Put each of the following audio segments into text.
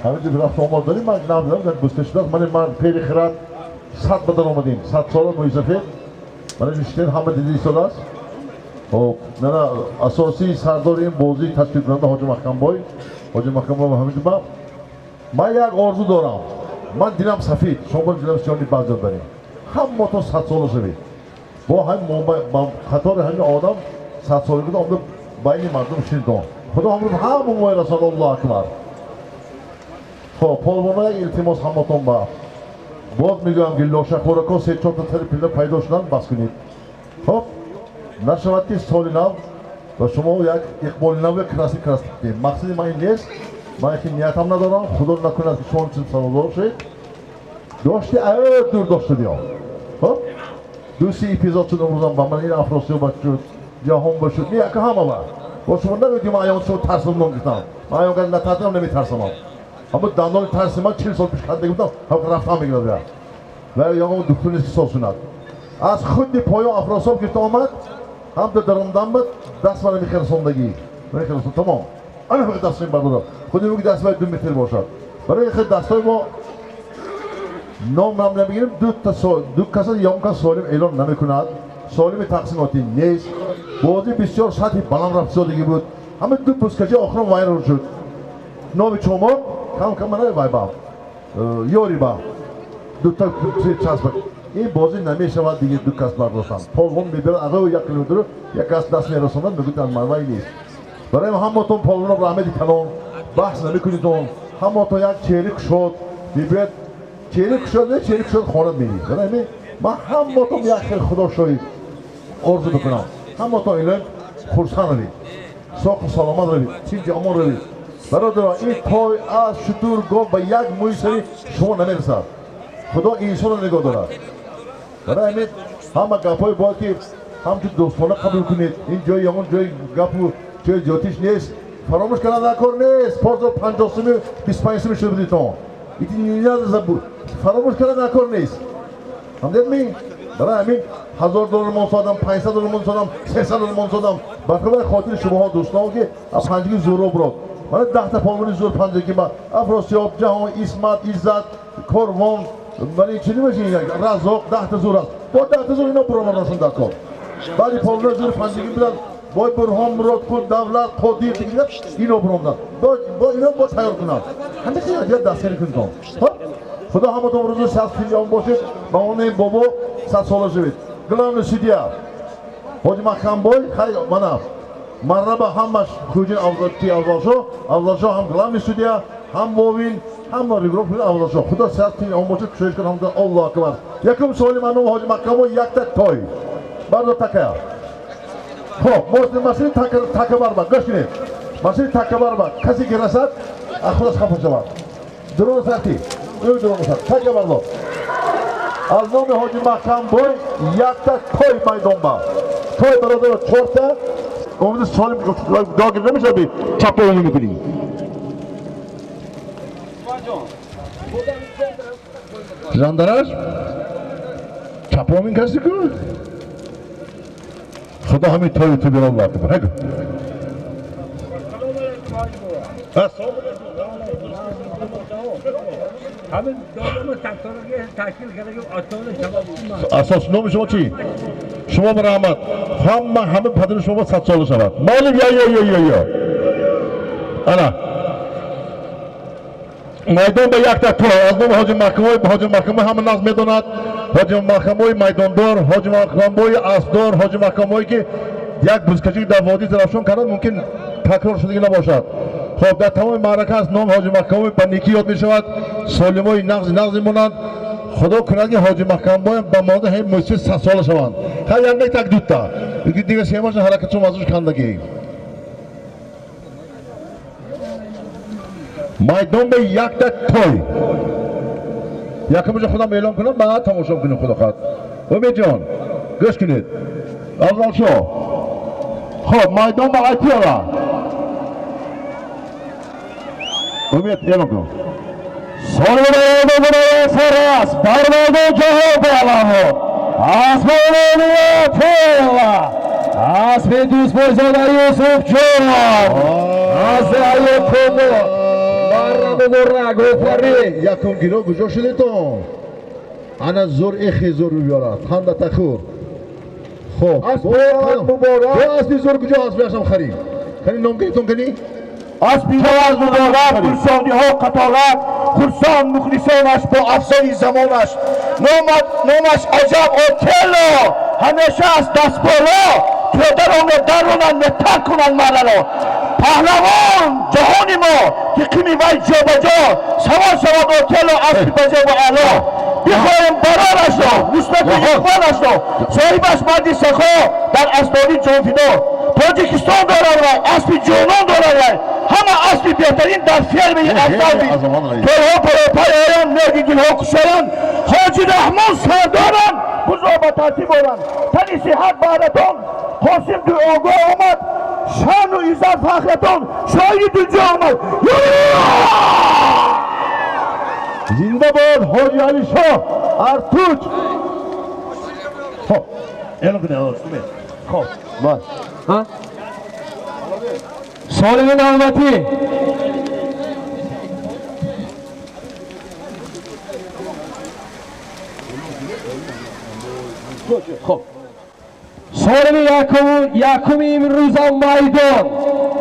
همینجور رفت آماد داریم من نمیدونم در بستشدار من پیری خیرات 100 بدن آمدیم 100 سال مویزفه من نشتین همه دیدی سال است نه اساسی سردار این بازی تشکیل کننده حاجی محکمبای همینجور من یک آرزو دارم من دیدم سفید شما دیدم سیانی بازدار داریم همه تو 100 سال شوید با هم خطار همین آدم 100 سالی بود آمده بین مردم شیردان خدا همون موی رسال الله اکبر خب پالوانا یک التماس همتون باز میگویم که لاشخورکا 3-4 تا ترپیل پیدا شدن بس کنید خب نشود که سالی نو و شما یک اقبال نو کراسی دیم مقصدی من این نیست من یکی نیتم ندارم خدا نکند که شما چیز سرازار شد داشتی دور داشته دیام خب دوستی اپیزود شد امروزم با من این افراسی رو باشد جهان باشد نیه که همه با شما نگویدیم من ایان شما ترسم نمیگیتم من ایان که نترسم نمیترسم اما دندان ترس من 40 سال پیش خنده بودم هم رفتم میگیرد و یا اون دکتر نیست که سال سوند از خود پایان افراساب که آمد هم درمدن بود دست من میخرسوندگی تمام انا فقط دست این بردارم خودی میگه دست باید 2 متر باشد برای خیلی دستای ما نام نمیگیریم دو کس یام کس سالم اعلان نمیکند سالم تقسیماتی نیست بازی بسیار سطحی بلند رفت سادگی بود همه دو پوسکجی آخرم وایرال شد نام چوما کم من وای با یاری با دو تا چسب این بازی نمیشود دیگه دو کس برداشتن پالون میبرن آقا یک کیلومتر یک کس دست میرسونن میگن منوی نیست برای همتون پالون رو رحمتی کنون بحث نمیکنید اون همتون یک چریک شد میبرد چریک شد خانه میری برای من همتون یک خیر خدا شوید آرزو بکنم همتون ایلان خورسان روید ساق و سلامت روید چیز امان روید برادر این پای از شطور گفت به یک موی سری شما نمیرسد خدا انسان رو نگاه دارد برای همین همه گپای باید که همچون دوستانه قبول کنید این جای یمون جای گپ و جای جاتیش نیست فراموش کنند نکار نیست 25 شده بدید تو فراموش کنند نکار نیست همدید می برای همین $1000 من سادم $500 من سادم $300 من سادم برای خاطر شما ها دوستان که از پنجگی زورو براد من 10 تا پالونی زور پنجگی ما افراسیاب جهان اسمت عزت کاروان ولی چیزی میشه رزاق 10 تا زور است با 10 تا زور اینا برامانشون در کار ولی پالونی زور پنجگی بدن باید برهان مراد کن دولت قدیر دیگه اینا برامدن با اینا با تیار کنن همه چیز دیگه دستگیری کنید خدا همتون روز 100 فیلیان باشید با اون بابا 100 ساله شوید گلان سیدیا حاجی محکمبای خیلی منم مرحبا همش خوجین افضل هم گلان استودیا هم موین هم ریگروف افضل شو خدا 100 فیلیان باشید کشش کنم الله اکبر یکم سوالی منو حاجی محکمبای یک تا تای بردو تکیا خب ماشین تکه بر گوش کنید ماشین تکه بر کسی که رسد خودش خفه شود درون ساعتی درون تکه بردو از نام حاجی محکمبای یک تا تای میدان با تای برادر 4 تا امید سوالی داگیر نمیشه بی چپاونی میکنی جاندراش چپاونی کسی کنه خدا همین توی تو بیرون باید بگو همین دادم تکتارگی تشکیل کرده اساس نام شما چی؟ شما برحمت همه پدر شما 100 سال شود مالک یا انا میدان به یک تا تو از نام حاجی محکمبای همه ناز میداند حاجی محکمبای میداندار حاجی محکمبای اسدار حاجی محکمبای که یک بزکشی در وادی درفشان کردن ممکن تکرار شدگی نباشد خب در تمام معرکه از نام حاجی محکمبای به نیکی یاد می شود سالمای نغزی مونند خدا کند که حاجی محکمبای به ماده هم موسیقی 100 سال شوند خیلی یک تک دوتا دیگه سیماش حرکت چون ازش کندگی میدان به یک تا توی یکمش خودم اعلام کنم بعد تماشا کنیم خدا خواهد امید جان گوش کنید افضل شو خب مایدان با ایتیارا امید ایران کن Solvedo Buenas Bernardo Giovanni Asmania Tela Aspedus Boizada Yusuf John Azayo Komo Barrado Borrago Fari یکم گیرو گذاشت شده تو انا زور اخی زور بیارد خانده تخور خب تو اصلی زور کجا هست بیاشم خرید خرید نام کنی تون کنی Aspi Boaz Mubarak Kursani Ha Qatalat Kursan Mukhlisonash با افسای زمانش نامش عجب اوتلو همیشه از دست بالا تو درونن نتر کنن مرا پهلوان جهانی ما که کمی وی جا بجا سوار شود اوتلو اسبی بجا و علا بخواهیم برارش رو نسبت اقبالش رو صاحبش مردی سخا در اسنادی جانفیدا تاجیکستان دارد رای اسبی جانان دارد رای همه اسبی بهترین در فیلم افغانی ترها پروپای آیان مرگی گلها کشایان حاجی رحمان سرداران بزرگ با ترتیب آرن تنی صحت بعدتان قاسم دو آگاه آمد شان و عزت فخرتان شاید دو جا آمد زنده باد حاجی علی شاه ارتوج خب ایران کنی خب باش سالم نعمتی خب سالم یکم امروز میدان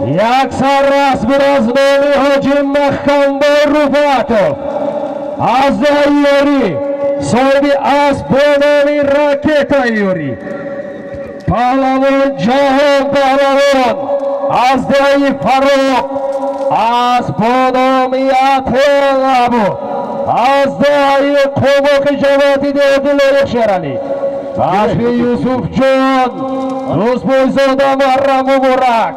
یک سر رسم رازنامه حاجی مخکم با رفعتو از ایاری صاحب اسب بانامی راکت ایاری پهلوان جهان پهلوان از دهی فروغ از بانامی اتل بود از دهی قومک جواتی دل شرانی اسب یوسف جان روز بویزاده محرم مبارک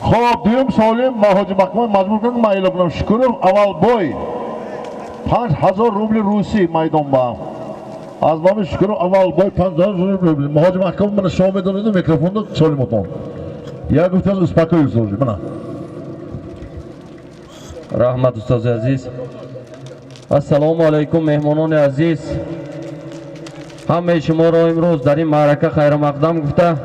خب دیوم سالیم ما حاجی مکمل مجبور کنم ما ایلو کنم شکرم اول بای 5000 روبل روسی میدان با از نام شکرم اول بای 5000 روبل ما حاجی مکمل من شما میدونید میکروفون دو سالیم اتون یا گفته از اسپاکو یوسف منا رحمت استاد عزیز السلام علیکم مهمانان عزیز همه شما را امروز در این معرکه خیر مقدم گفته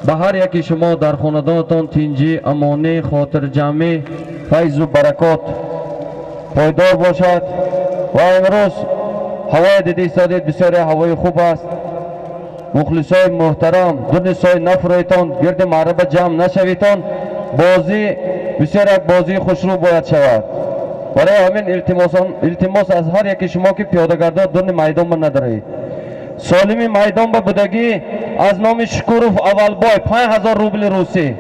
به هر یکی شما در خاندانتان تینجی امانی خاطر جمعی فیض و برکات پایدار باشد و امروز هوای دیدی استادید بسیار هوای خوب است مخلصای محترم دو نسای نفرایتان گرد معربه جمع نشویتان بازی بسیار یک بازی خوشرو باید شود برای همین التماس از هر یکی شما که پیاده‌گردان دون میدان ما ندارید سالمی میدان با بودگی از نام شکروف اول بای 5000 روبل روسی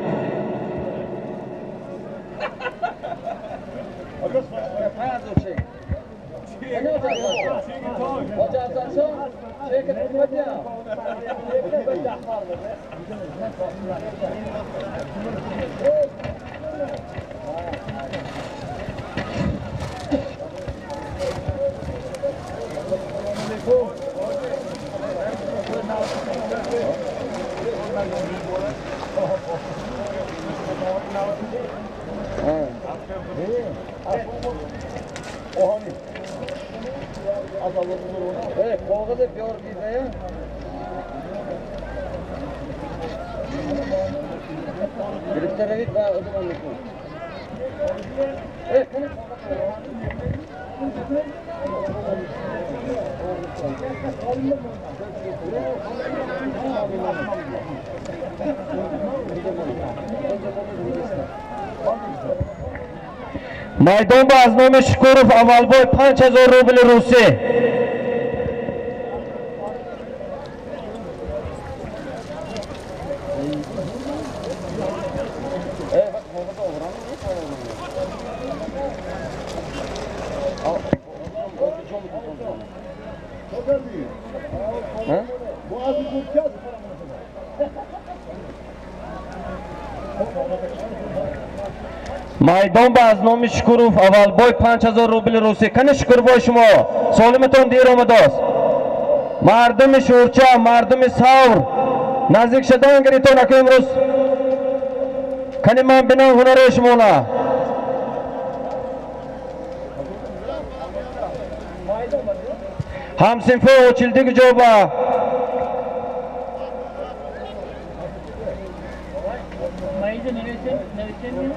میدان با از نام شکروف اول بای 5000 روبل روسی میدان با از نام شکروف اول بای 5000 روبل روسی کنه شکر بای شما سالمتون دیر آمده است مردم شورچه، مردم ساور نزدیک شدن گریتون که امروز کنی من بینم هنر شمولا هم سنفه اوچلدی گجوبا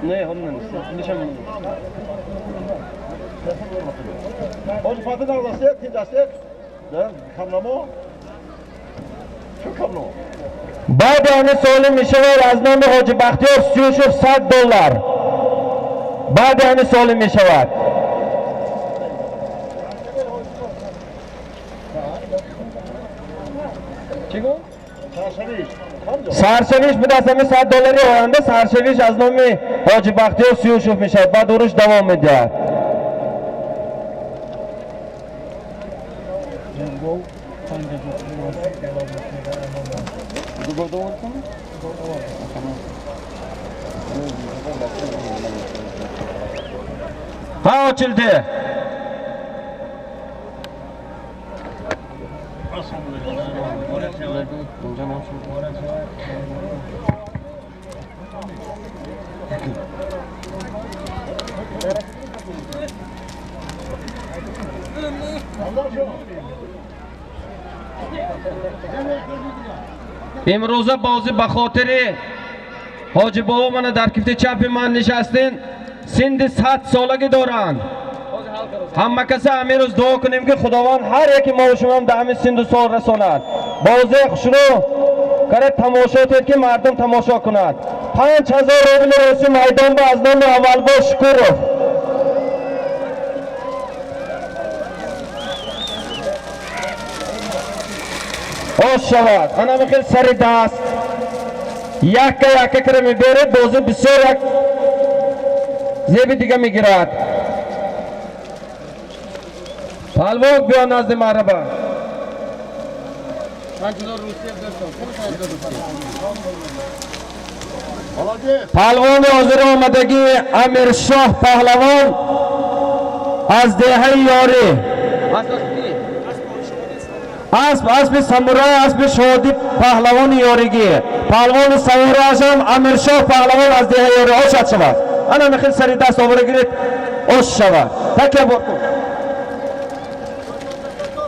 نه هم نشم Hoca Fatih Dağlası'ya, Tindası'ya, kamlama, şu kamlama. بعد آن سوال می شود از نام حاجی بختیار $36 بعد آن سوال می شود چی گفت؟ سرشویش به دست همه $100 آینده سرشویش از نام حاجی بختیار 36 می شود بعد دورش دوام میدهد ها açıldı. امروزه بازی به خاطر حاجی بابا من در کفت چپ من نشستین سند 100 سالگی دارند همه کسی امروز دعا کنیم که خداوند هر یکی ما و شما هم در همین سند و سال رساند بازی خوشرو کرد تماشا تید که مردم تماشا کند 5000 روبل رئیس میدان با از نام اول با شکر خوش شود انا خیلی سر دست یک کرم میبره بازی بسیار یک زیبی دیگه میگیرد پهلوان بیا نزد مرحبا پهلوان حاضر آمدگی امیر شاه پهلوان از دهه یاری اسب سمورای اسب شادی پهلوان یاریگی پهلوان سمورایش هم امیر شاه پهلوان از دهه یاری آشد شود انا میخواد سری دست آوره گیرید آش شود تکیه بار کن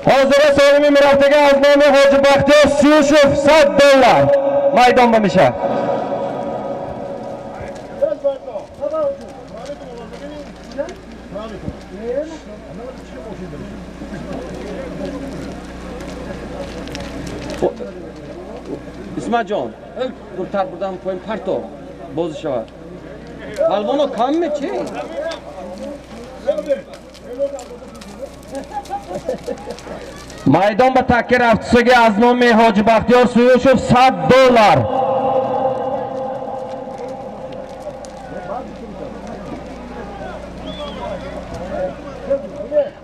حاضر سالمی میرفتگی از نام حاجی بختیار $300 میدان بمیشه اسمت جان دورتر بودم پایین پرتو باز شود پهلوانو کم میچی میدان به تکه رفتگی از نام حاجی بختیار $300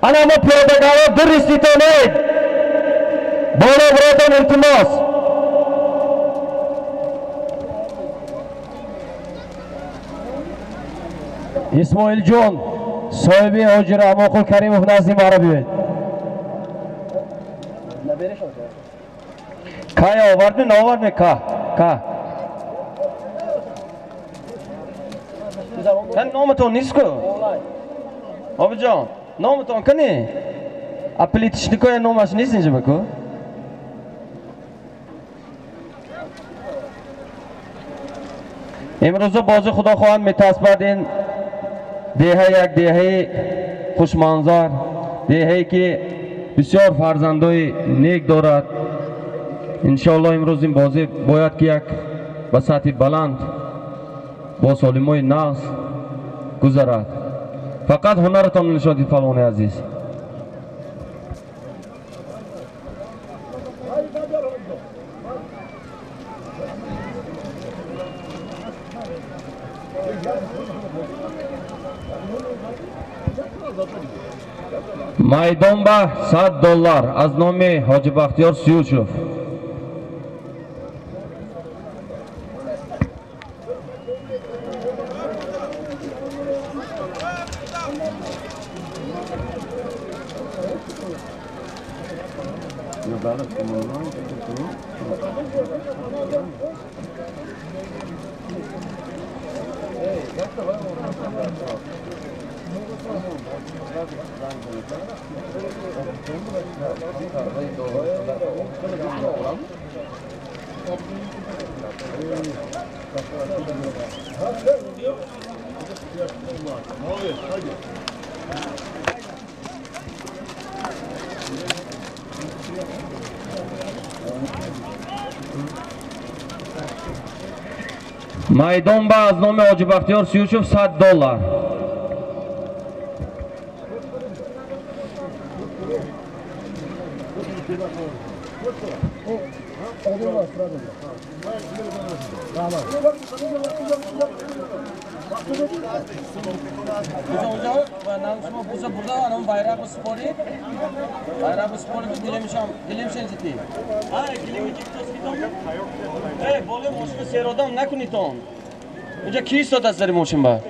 انا ما پیاده‌گاه درستی تو نید بالا براتون التماس اسماعیل جان صاحبی حاجی رحماقل کریموف نزدی مرا بیاید کای آورد نه آورد نه کا کن نامتون نیست کو آبی جان نامتون کنی اپلیتشنیکای نامش نیست اینجا بکو امروز بازی خدا خواهند میتسبد این دهه یک دهه خوشمنظر دهه که بسیار فرزندای نیک دارد انشاءالله امروز این بازی باید که یک به سطح بلند با سالمای نقص گذرد فقط هنرتان نشان دهید پهلوان عزیز میدان با $100 از نام حاجی بختیار سیوچوف Maydon ba az nomi Hoji Baxtiyor Suyushov $100. اونجا کی ایستاد از در ماشین با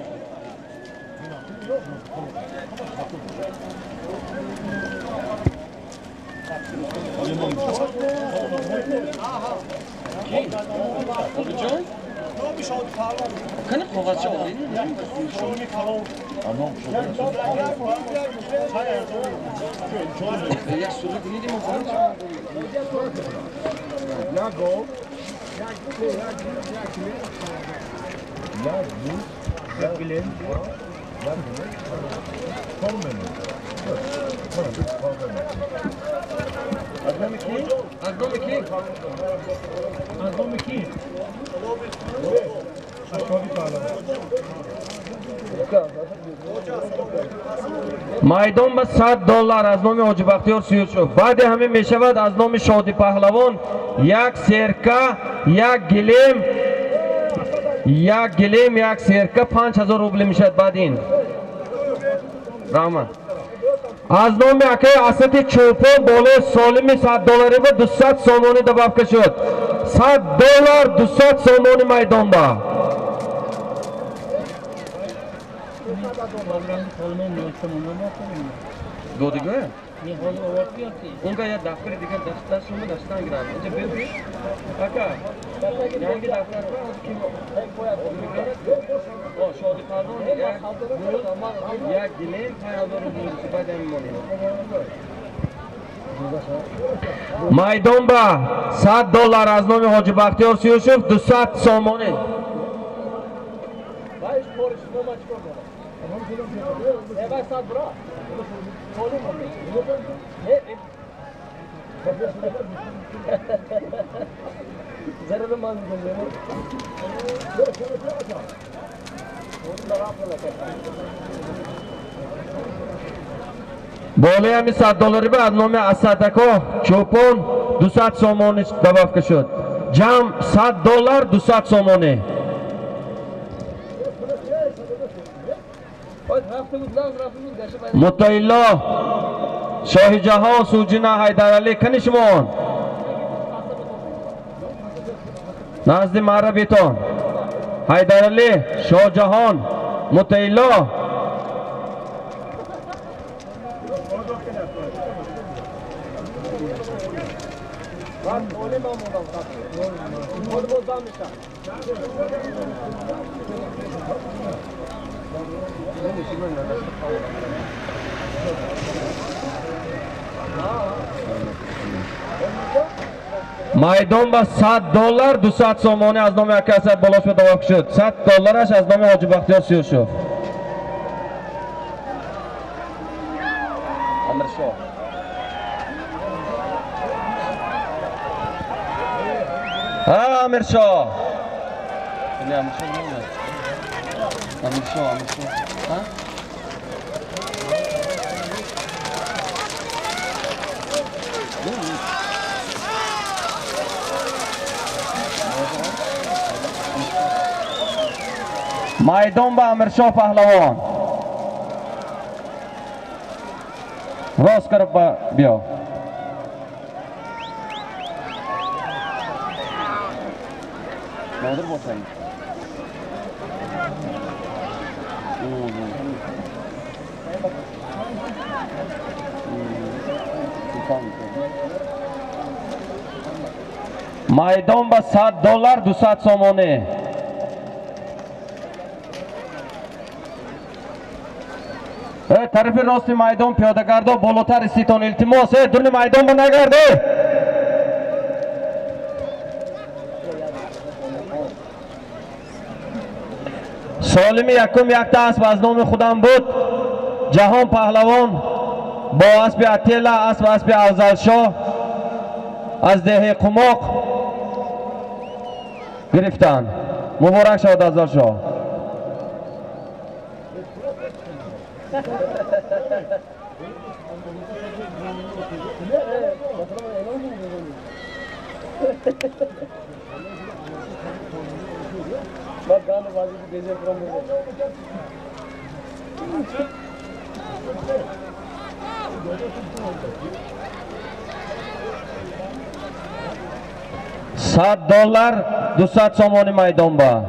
کنه قوت شو یک سوری دیدیم Maydon ba $100 از نام حاجی بختیار سیوشوف. بعد همین می شود از نام شادی پهلوان یک سرکه یک گلیم یک سرکه 5000 روبل میشد. بعد این رحمت از نام اکه اسد چوپان بالای سالمی $100 و 200 سامانی دبافته شد. $100 200 سامانی میدان با دو دیگه اونگا یا دفتر دیگه دست شما دستان گرفت. اینجا ببین اکا یعنی دفتر با کی شادی پردون یک گلیم 5000 روبل بعد میمونه. میدان با $100 از نام حاجی بختیار سیوشوف 200 سامانه. بالای همی $100 به از نام اسدکا چوپان 200 سامانه دبافته شد. جمع $100 200 سامانه. مطیلا شاه جهان سوجنا حیدرعلی کنشمان نزد مره بیتان حیدرعلی شاه جهان مطیلا میدان با $100 200 سامانه از نام یک اسد بالاش به دواق شد. $100 از نام حاجی بختیار سیوشوف. امرشاه ها امرشاه نه امرشاه نه امرشاه ها میدان با امرشاه پهلوان راست کرد بیا نادر باشن سلطان майдон ба $100 $200 сомоне. طرف راست میدان پیاده‌گردا بالاتر استیتان التماس دور میدان بنگرده. سالمی یکم یک تا اسب از نام خودم بود. جهان پهلوان با اسب اتیلا اسب افضل شاه از ده قماق گرفتند. مبارک شود افضل شاه. $100 $200 سومانی میدان با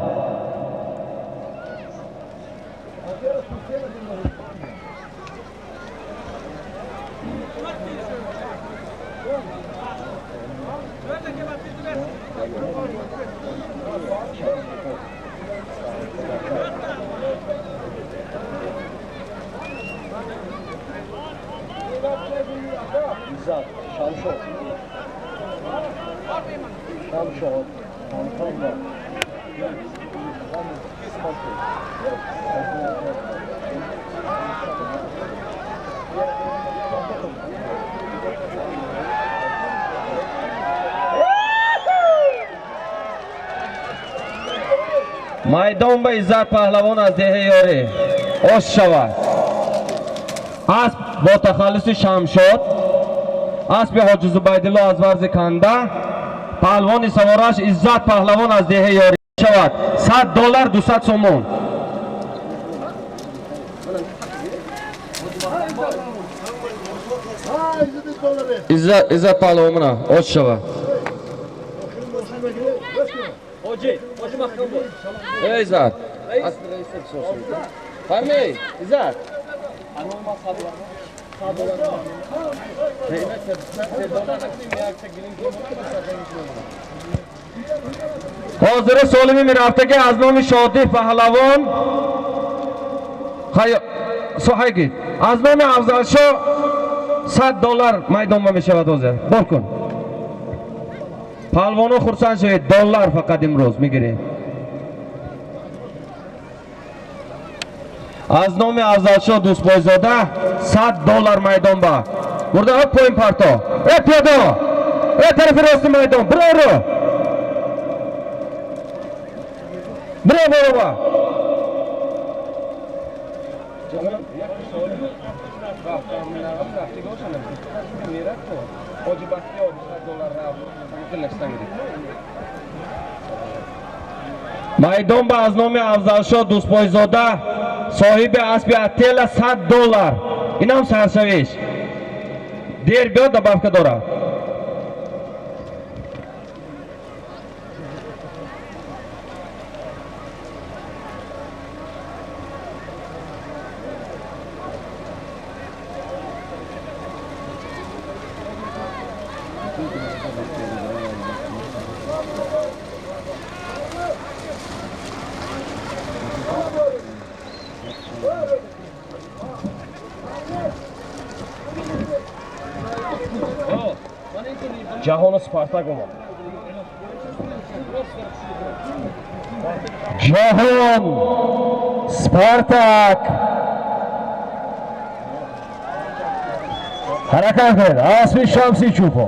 میدان به عزت پهلوان از ده یاری آش شود. اسب با تخلص شمشاد اسب حاجی زبیدالله از ورز کنده پهلوان سوارش عزت پهلوان از ده یاری شود. $100 $200 سومون. عزت پهلوان آش شود. Hoca mahkum bu. ای عزت Reis فرمی عزت حاضر سالمی می رفته که از نام شادی پهلوان صحیح از نام افضل شاه $100 میدان می شود. حاضر بول کن پهلوانو خرسند شوید. $1 فقط امروز میگیری. از نام افضل شاه دوست بایزاده $100 میدان با برده ها پایین پرتا. ای پیاده ای طرف راست میدان برو با میدان با از نام افضل شاه دوست بایزاده صاحب اسب اتیلا $100. این هم سرشویش دیر بیاد دبافکه داره. جهان سپارتاک اومد. جهان سپارتاک حرکت کرد. اسب شمسی چوپو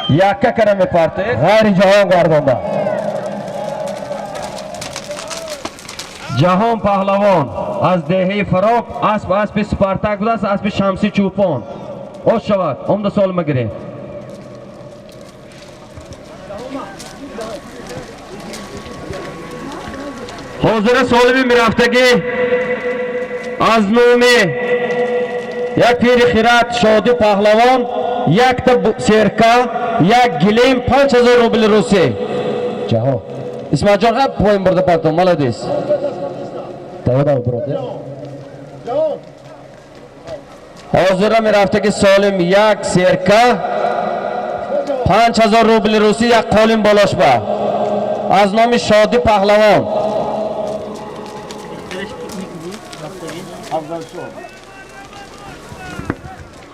یکه کرم پارته غیر جهان گردانده. جهان پهلوان از دهه فراب اسب سپارتاک بود است. اسب شمسی چوپان آش شود. عمده سال مگیره. حاضر سالمی میرفتگی از نام یک پیر خیرات شادی پهلوان یک تا سرکه یک گلیم $5000 روسی. جهان اسماعیل جان اب پایین برده پرتون مالدیس دادا برده. حاضر میرفته که سالم یک سرکه 5000 روبل روسی یک قالین بالاشبه از نام شادی پهلوان.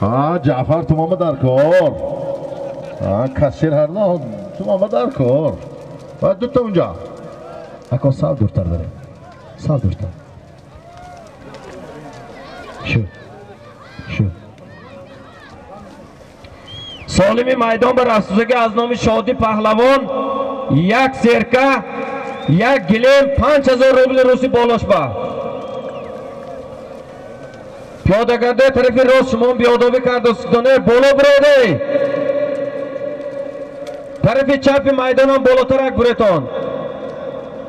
ها جعفر تو ماما در کار. ها کسیر هر نه تو ماما در کار. باید دوتا اونجا. اکا سال دورتر داره. سال دورتر. شو. سالمی میدان بر افسوزگی از نام شادی پهلوان یک سرکه یک گلیم 5000 روبل روسی بالاشبه. پیاده‌گردی طرفی راست شما بیادابی کرده سکتانه بالا برده. طرفی چپ میدان هم بالاتر یک بریتان.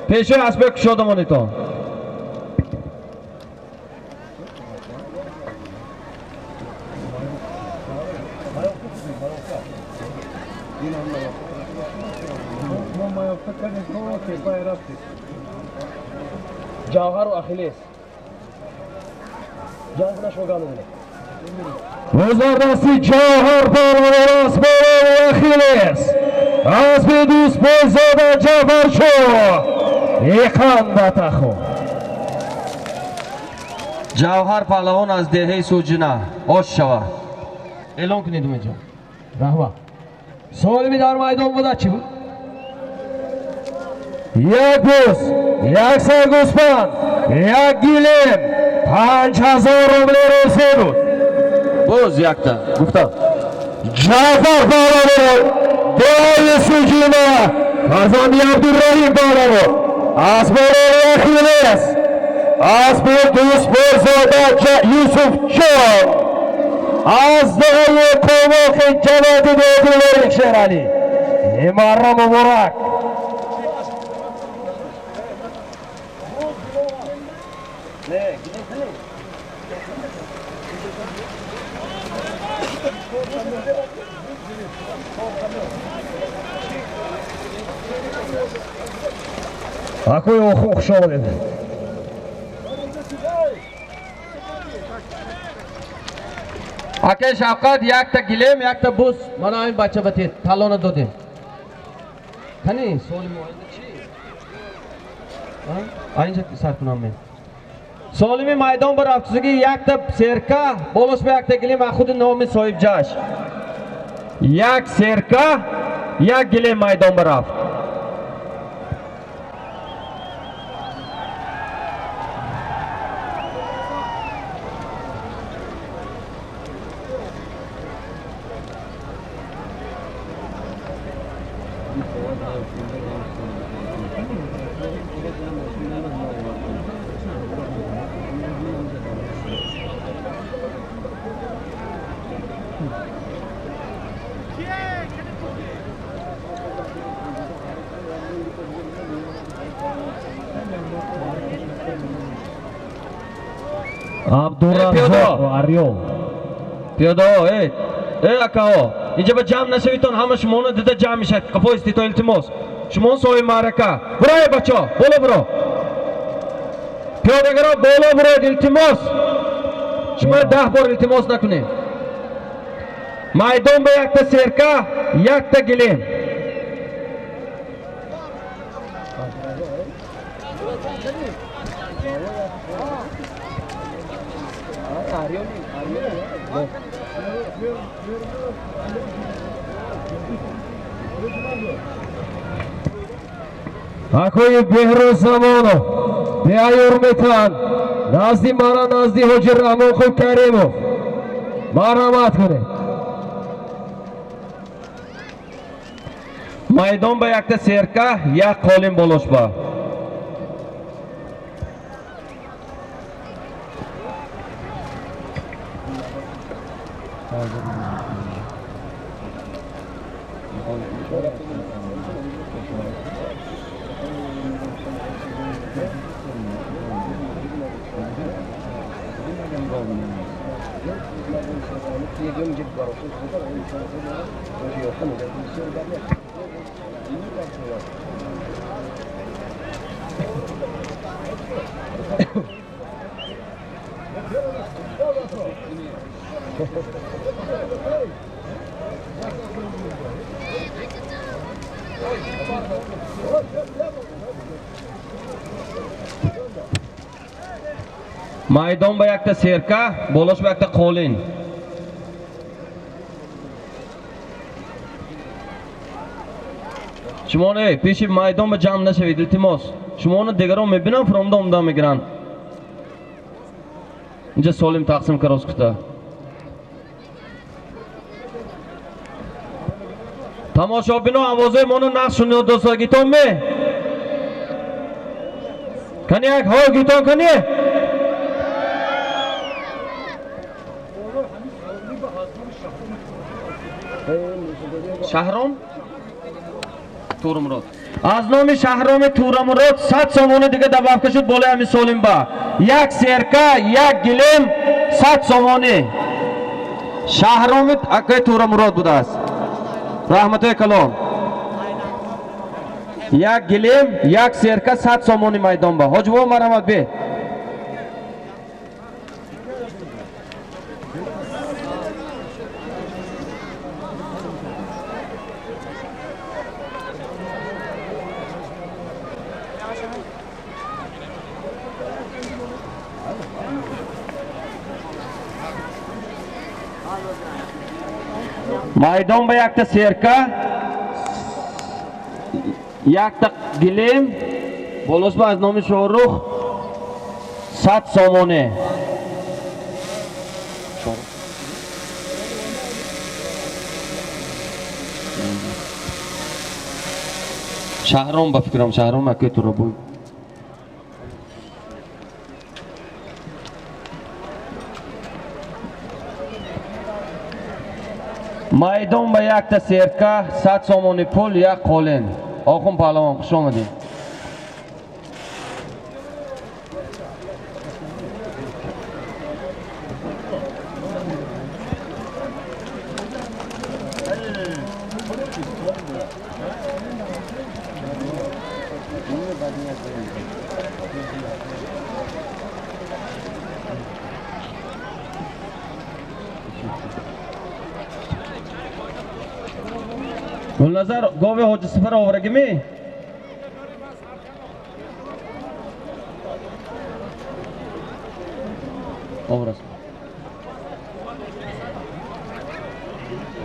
پیشه اسبه کشادمانیتان. جوهر و اخیلیس جنگ نشوگانه وزاردستی جوهر پهلوان اسب اخیلیس اسب دوست بزاده جعفر شو ایقان بتخو. جوهر پهلوان از دهه سوجنه آش شوه اعلان کنید اینجا. رحمه سالمی در میدان بوده چی بود؟ یک بوس، یک سرگوسپند، یک گیلم 5000 روبل روسی بود. بوز یک تا گفتم جعفر پهلوان دهه سوجنه فرزندی عبدالرحیم پهلوان اسب اخیلیس اسب دوست بزاده یوسف جان از دهه کماک جواد دادی شیرانی امارا مبارک. Акой охух шоулин. Аке Шавкат як та гилем як та бус мана این بچه بتید талона додем. Кани солими оинда чи? Айнҷа сар кунам мен. Солими майдон бар афсузаги як та серка болош ба як та гилем ва худи номи соҳибҷаш. Як серка як гилем майдон бар афт. عبدالرزاق آریو پیاده ای اکاو اینجا به جمع نشویتون همه شما دیده جمع میشه کپا استیتون التماس شما سوی معرکه برای بچه بالا برو پیاده گرا بالا برو التماس شما 10 بار التماس نکنید میدان به یک تا سرکه یک تا گلیم Акои беҳрӯз замонов беайёр метан назди мана назди ҳоҷи раҳмонхон каримов марҳамат кунед. майдон ба якта серка як қолин болошба. Maydon ba yakta serka, bolash ba yakta qo'lin. Shimone peshi maydon ba jam nashawid iltimos. Shimone degaron mebinam fromda umdan migran. Inja solim taqsim karos kuta. Tomoshabino ovoze moni naqsh shuni do'stlar gitonmi? Kanyak, ho giton kanyak. Shahrom Turumrod. Az nomi Shahrom Turumrod 100 somoni دیگه dabavka shud bola hami solim ba. Yak serka, yak gilim 100 somoni. Shahrom akay Turumrod budas. Rahmatoy kalom. Yak gilim, yak serka 100 somoni maydon ba. Hojvo marhamat be. Maydon ba yakta serka, yakta gilim, bolos ba az nomi shoruh 100 somoni. Shahrom ba fikram, Shahrom akay turabu. Maydon ba yakta serka 100 somoni pul ya qo'lin. Oqim palvon xush omading. Gulnazar gove hoji sifar ovragimi? Ovras.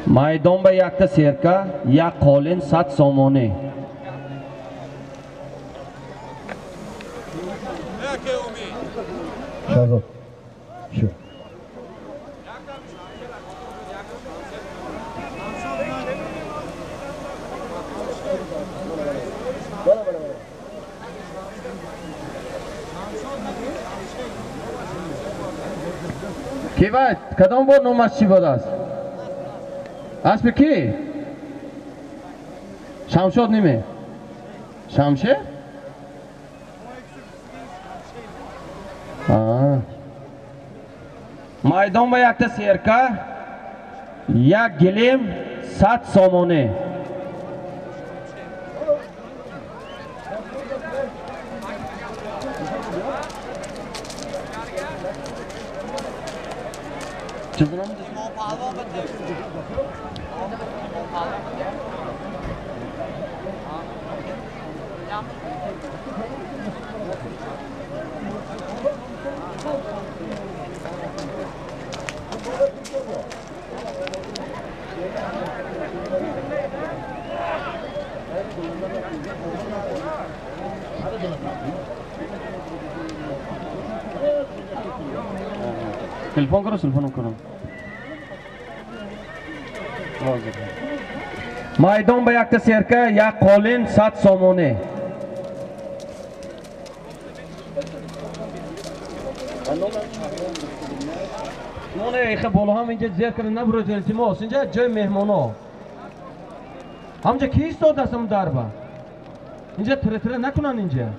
Maydon ba yakta serka, ya qo'lin 100 somoni. Shazod. Shu. Kivat, kadam bor nomas chi bodas? Asbi ki? Shamshod nimi? Shamshe? Maydon ba yakta serka, yak gilim 100 somoni. Telefon karo. Maydon ba yakta serka, ya qo'lin 100 somoni. Mone ikha bolo ham inja zerkar nabro jeltimo, inja joy mehmono. Hamja ki istodasam darba. Inja tire nakunan inja.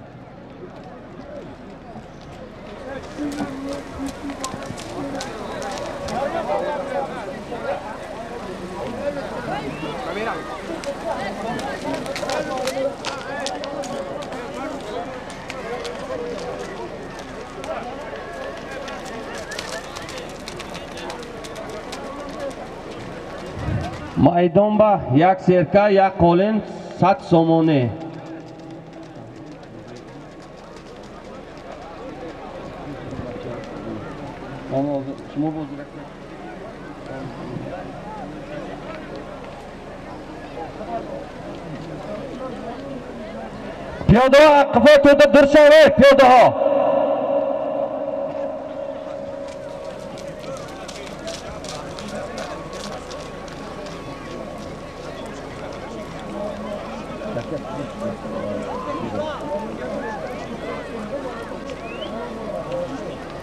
Maydon ba yak serka, yak qo'lin 100 سومونه. پیاده ها قفا تو در شوید پیاده ها.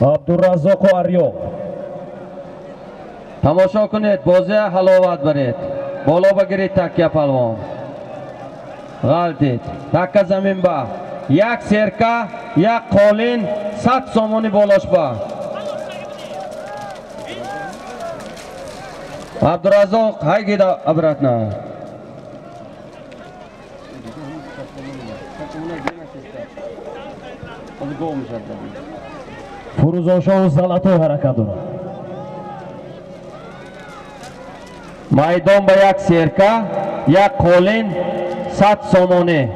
عبدالرزاق و اریاب تماشا کنید، بازی حلاوت برید. بالا بگیرید تکیه پلوان. غلطید. تکه زمین با. یک سرکه، یک قالین، 100 سومونی بالاش با. عبدالرزاق های گیده عبرت نه. فروزاشا و زلطوی حرکت دارد. майдон ба як серка, як қолин, 100 сомоне.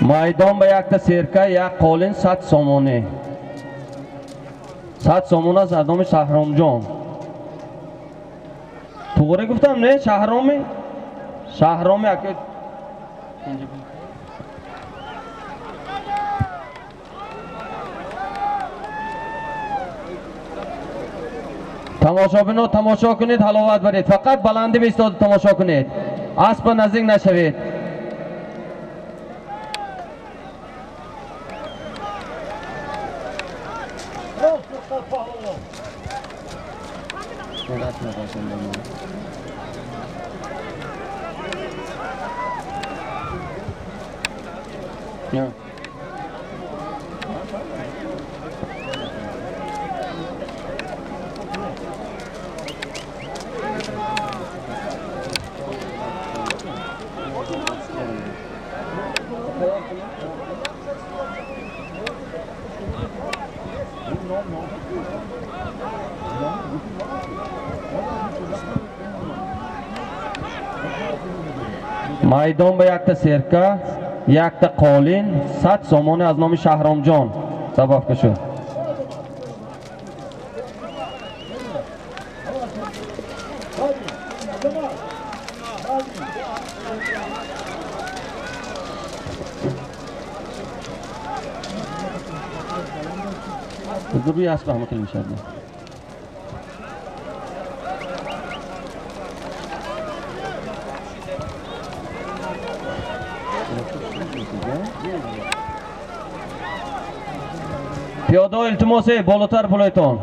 майдон ба якта серка, як қолин, 100 сомоне. 100 сомоне аз номи шаҳромҷон. туғри гуфтам не? шаҳроми? шаҳроми ака. тамошобино тамошо кунед, ҳаловат баред. фақат баланди бистода тамошо кунед. аспа наздик нашавед. майдон ба якта серка, якта қолин, 100 сомоне аз номи шаҳромҷон. сабабка шуд. روی اسب رحمت الله میشد. پیاده التماسه بالاتر بالایتان.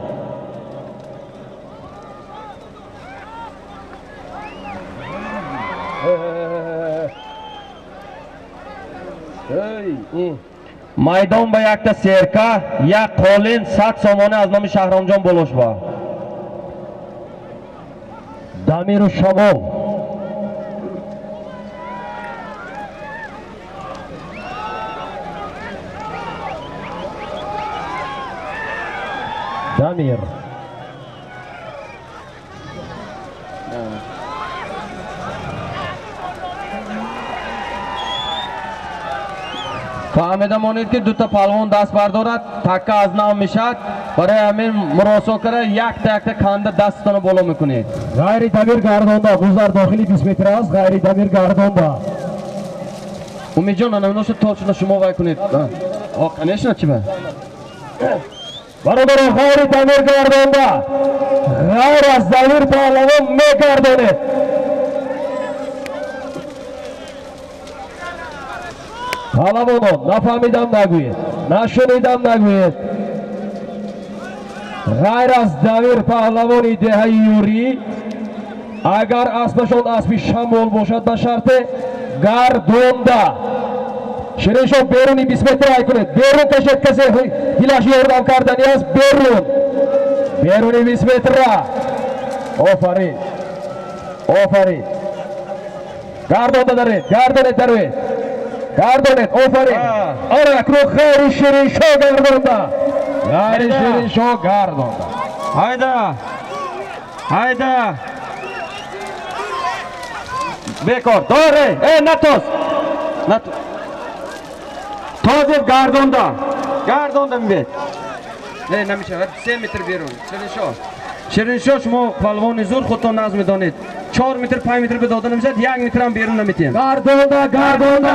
майдон ба якта серка, як қолин, 100 сомоне аз номи шаҳромҷон болош ба. дамиру шамол дамир فهمیده مانید که دوتا پلوان دست بردارد تکه از نام میشد. برای همین مراسا کرده یک تا کنده دستتان بالا میکنید. غیر دمیر گردانده گذر داخلی 20 متر است. غیر دمیر گردانده Umidjon ana mana shu tochni shumovay kunib. Конечно, chima. برادر خیری تعمیر گردانده غیر از دبیر پهلوان میگردانه. پهلوانان نفهمیدم نگوید، نشنیدم نگوید. غیر از دبیر پهلوانی دهه یوری اگر اسبشان اسبی شمول باشد به شرط گردانده. شیرین شاه بیرونی 20 متر ای کنید. بیرون کشید کسی هیلاش یاردم کردنی است. بیرونی 20 متر را. آفرین آفرین. گردانده دارید، گردانید دارید، گردانید. آفرین. آره اکنون خیلی شیرین شاه گردانده. خیلی شیرین شاه گردانده. Hayda. Hayda. Bekor داره. نتوز نتوز تازه گردانده میبید. نه نمیشه. 3 متر بیرون. شیرین شاه شما پهلوان زور خودتون نظم میدانید. 4 متر 5 متر به دادن نمیشد. 1 متر هم بیرون نمیتین. گردانده.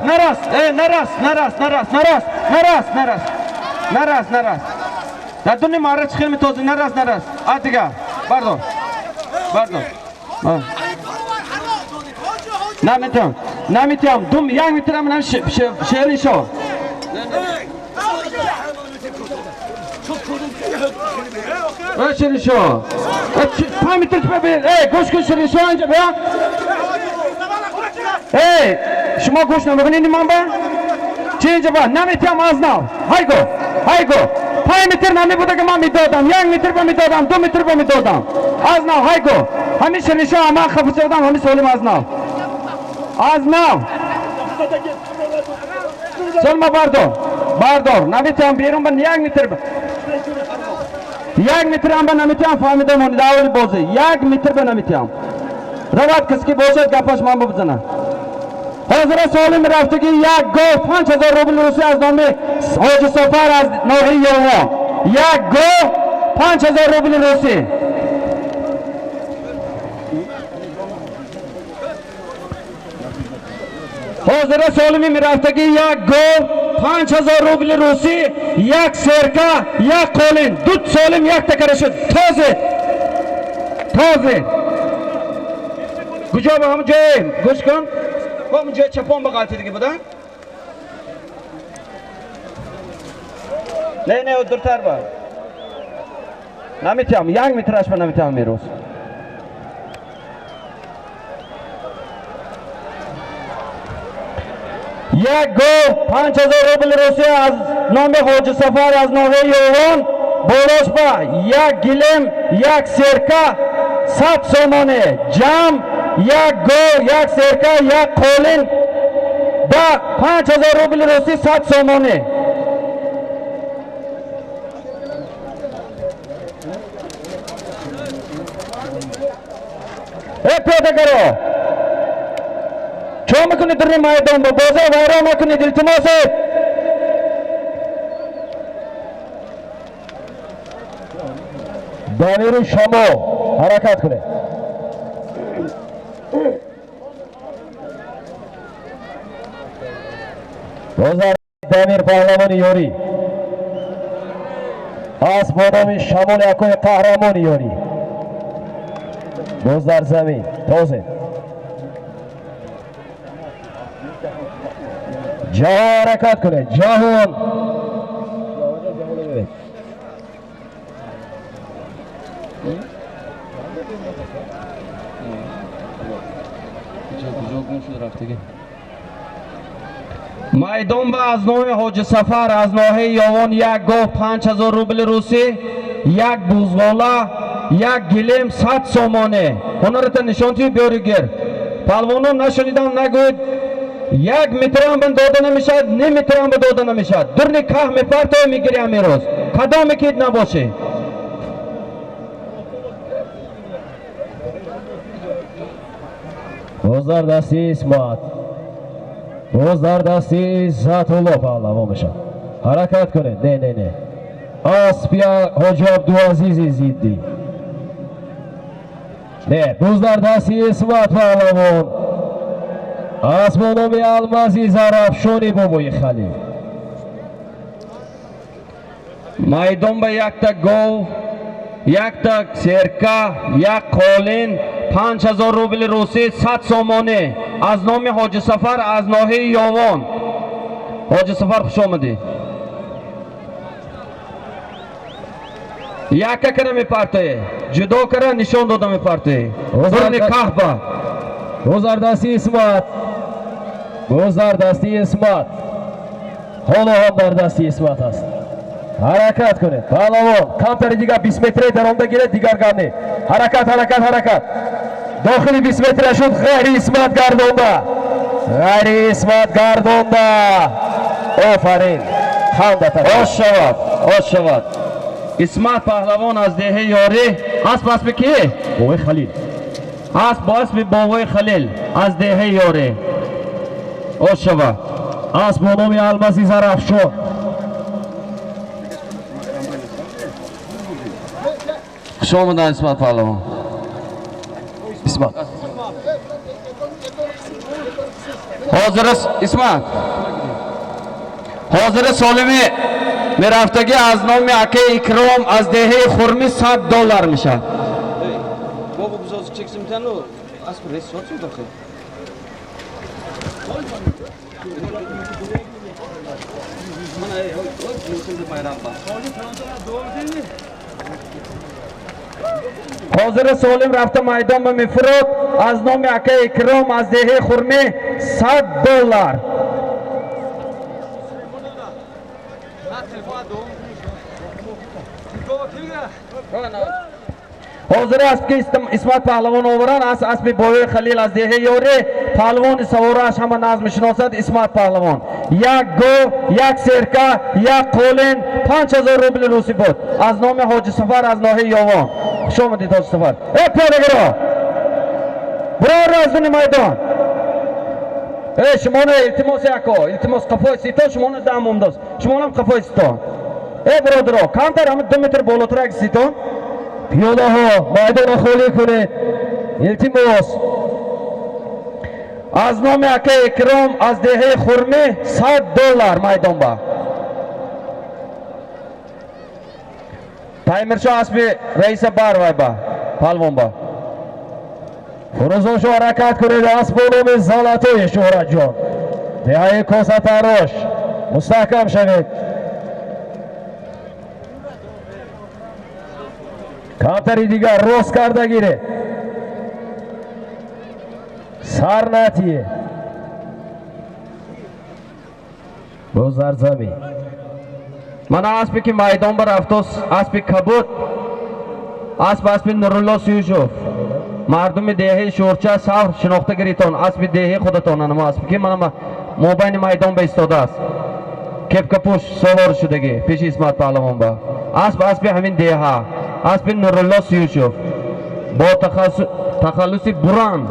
نرس. در دنیا مارا چخیل می توزی نرس. آتیگه. بردار. نمیتیم. دوم 1 متر هم شیرین شاه. شیرین شاه 5 متر ببین. گوش شیرین شاه اینجا بیا. شما گوش نمیکنید من با چی اینجا با نمیتیم از نو. هایگو 5 متر نمی بوده که من میدادم. 1 متر با میدادم. 2 متر با میدادم. از نو هایگو همین شیرین شاه من خفه شدم. همین سولیم از نو سلما بردار. نمیتیم بیرون بند 1 متر 1 متر هم به نمیتیم. فهمیدم اون داوری بازه 1 متر به نمیتیم. رواد کسی که باشد گفاش من بزنه. حاضر سوالی می رفتگی 1 گو 5000 روبل روسی از نام حاج سفر از ناحیه یوها. 1 گو 5000 روبل روسی. حاضر سالمی می رفتگی 1 گو 5000 روبل روسی، 1 سرکه، 1 قالین. 2 سالم 1 تکره شد. تازه کجا به همون جای گوش کن. با همون جای چپان بقاطی دیگه بودن. نه دورتر با نمیتیم. 1 مترش به نمیتیم میروز. یک گو 5000 روبل روسی از نام حاج سفر از ناحیه یوان. بولش با 1 گلم، 1 سرکه 100 سومانه. جمع 1 گو، 1 سرکه، 1 قالین با 5000 روبل روسی 100 سومانه. پیاده کرو. چون میکنید در میدان با بازه ویران میکنید. التماسه دانیر شما حرکت کنه. بازار دانیر پهلوان یوری آسمانامی شمال اکوی قهرمان یوری. بازار زمین تازه جهان حرکت کنه. جهان میدان به از نام حاج سفر از ناحیه یوان 1 گو 5000 روبل روسی، 1 بوزوالا، 1 گلم 100 سومانه. هنرت نشانتی بیارگیر. پهلوانان نشنیدم نگوید. 1 متر هم داده نمیشد، 9 متر هم داده نمیشد. درنی که میپرتای میگیری امیروز کدام کید نباشه. بازار دستی اسمت، بازار دستی عزت الله پهلوان میشه. حرکت کنه. نه آسپیا حاج عبدالعزیز زیدی. نه بازار دستی اسمت پهلوان. اسب به نام المازی زرافشانی بابای خلیل. майдон ба якта гов, якта серка, як қолин 5000 рубли руси 100 сомоне аз номи Ҳоҷи Сафар аз ноҳияи Ёвон. Ҳоҷи Сафар хуш омадӣ. Яка кара мепартоӣ, ҷудо кара нишон дода мепартоӣ. Бурни каҳба. گذردستی اسمت، گذردستی اسمت، حالا هم در دستی اسمت است. حرکت کنید پهلوان، کمتر دیگر 20 متری در آن بگیرید دیگر گرنه. حرکت حرکت حرکت. داخل 20 متر شد غیر اسمت گردونده، غیر اسمت گردونده. آفرین خنده تا Ош шавад, ош шавад. Исмат паҳлавон аз деҳаи ёрӣ асп асби кӣ? بوی خلیل. اسب با اسب بابای خلیل از دهه یاره. اوش شوه. اسب به نام المازی زرافشان. خوش آمدن اسمت پهلوان. اسمت حاضر است اسمت. حاضر سالمی میرفتگی از نام اکه اکرام از دهه خرمی $100 میشه. بابا بزاز چکسیم تنو اسب ریس شد داخل حاضر سالم رفته میدان به مفرود از نام اکه اکرام از دهه خرمی $100. حاضر است که اسمت پهلوان آوران است اسب بابای خلیل از دهه یاره. پهلوان سوارش همه نظم شناسد اسمت پهلوان. یک گو، یک سرکه، یک قولین 5000 روبل روسی بود از نام حاجی سفر از ناحیه یاوان. خوش آمدید حاجی سفر. ای پیاده‌گرا برو از دون میدان. ای شما نه التماس یکا، التماس قفای سیتا شما نه دم اومداست، شما هم قفای سیتا. ای برادرها کمتر همه 2 متر بالاتر یک سیتا. پیاده ها میدان خالی کنید. التماس از نام اکه اکرام از دهه خرمی $100 میدان با. تایمرشو اسب رئیس بار وای با پهلوان با. فروزاشو حرکت کنید. اسب به نام زلاتوی شهرت جان دهه کاسه تراش مستحکم شوید. کمتری دیگر راست کرده گیره سر نتیه گذر زمین. من اسبی که میدان بر رفتاست اسب کبود، اسب نورالله سیوشوف مردم دهه شورچه سفر شناخته گریتان اسب دهه خودتان. اما اسبی که من مابین میدان ایستاده است کپک پوش سوار شدگی پیش اسمت پهلوان با. اسب همین دهه اسب نورالله سیوشوف با تخلصی بران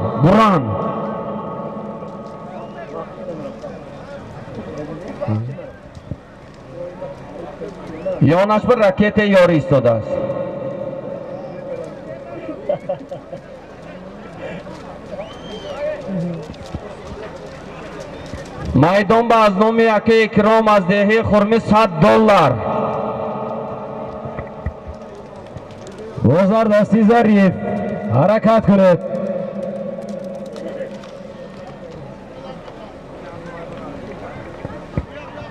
یانش بر راکت یاری ایستاده است. میدان با از نام اکه اکرام از دهه خرمی $100. گذر دستی ظریف حرکت کنید.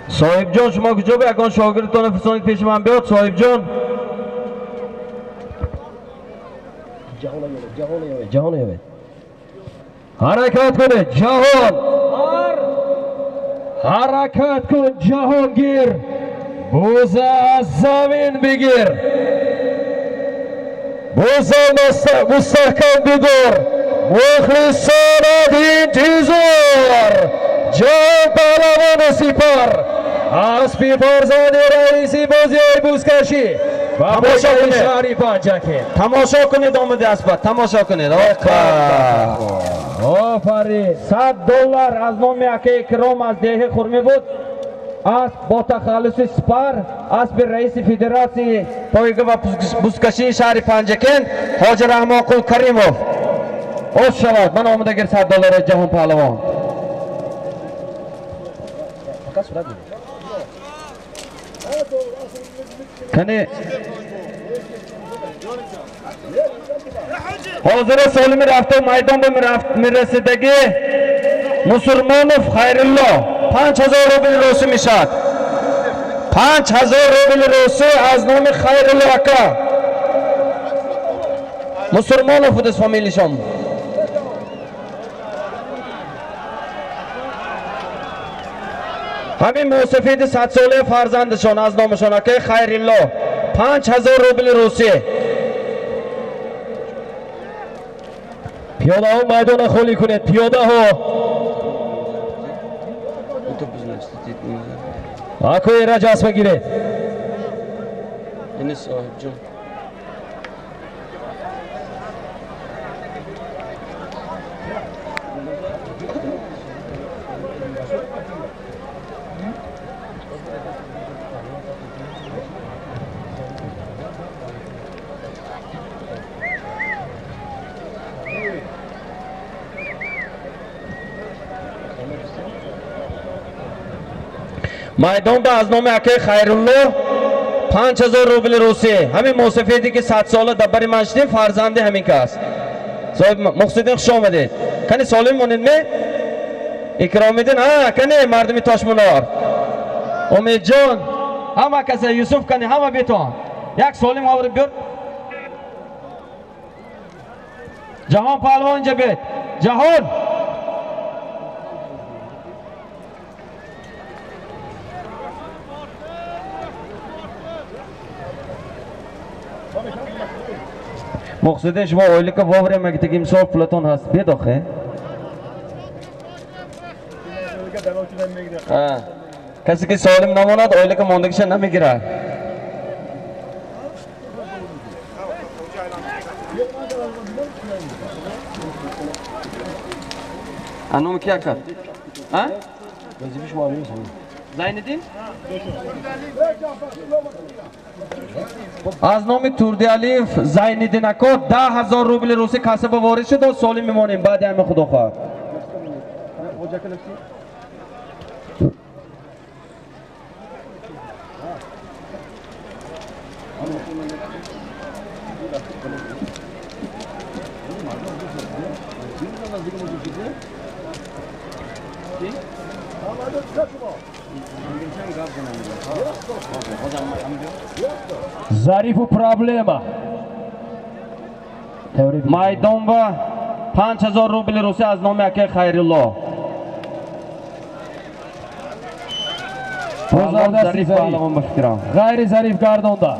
صاحب جان شما کجا به یکان شاگردتان فرستانید پیش من بیاد. صاحب جان جهان یابید حرکت کنید. جهان حرکت کن. جهانگیر بوزه از زمین بگیر. بوزه مستحکم بدار. مخلصانه انتظار. جان پهلوان سپر اسبی فرزند رئیسی بازی بوزکشی و باشد شهری پنجکه. تماشا کنید آمده اسبت تماشا کنید. آفرین. $100 از نام اکه اکرام از دهه خرمی بود. اسب با تخلص سپر اسب رئیس فدراسی پایگاه و بوزکشی شهر پنجکن حاج رحمان قل کریموف. اوش شود من آمده گر $100 جهان پهلوان. Kani hozir Solimi rafta maydon mirasidagi Musulmonov Xayrullo 5000 rubl ro'si mishad. 5000 rubl ro'si az nomi Xayrullo aka. Musulmonov des familiyasham. Hamin musafidi 100 so'li farzandishon az nomishon aka Xayrullo 5000 rubl ro'si. Piyoda hu maydona xoli kuned, piyoda hu. Bu bizni istatimiz. Akoy rajasma giret. Enis sohibjon. Maydonda az nomi aka Xayrullo 5000 rubl ro'si. Hamin musafidi ki 100 so'li dabbari masjid farzandi hamin kas. Sohib Muhsiddin xush omaded. Qani Solim monidmi? Ikromiddin ha, qani mardumi Toshmunor. Umidjon, hamma kasa Yusuf qani hamma beton. Yak Solim olib ber. Jahon palvon jabet. Jahon Muhsiddin shuma oylikka vovремя imsol Platon hast. Bedoxe. Ha. Kasi ki Solim namonat oylikka mondagişe namigirar. Anum ki akar? Ha? Vazifish ma'lum. Zayniddin? از نام توردیالیف زین‌الدین اکو 10,000 روبل روسی کسب وارد شد و سالی میمانیم بعد همه خدا خواهد. Zarifu problema. Maydon va 5000 rubl ro'si az nomi aka Xayrullo. Bozorda zarif pahlavon fikram. G'ayri zarif gardonda.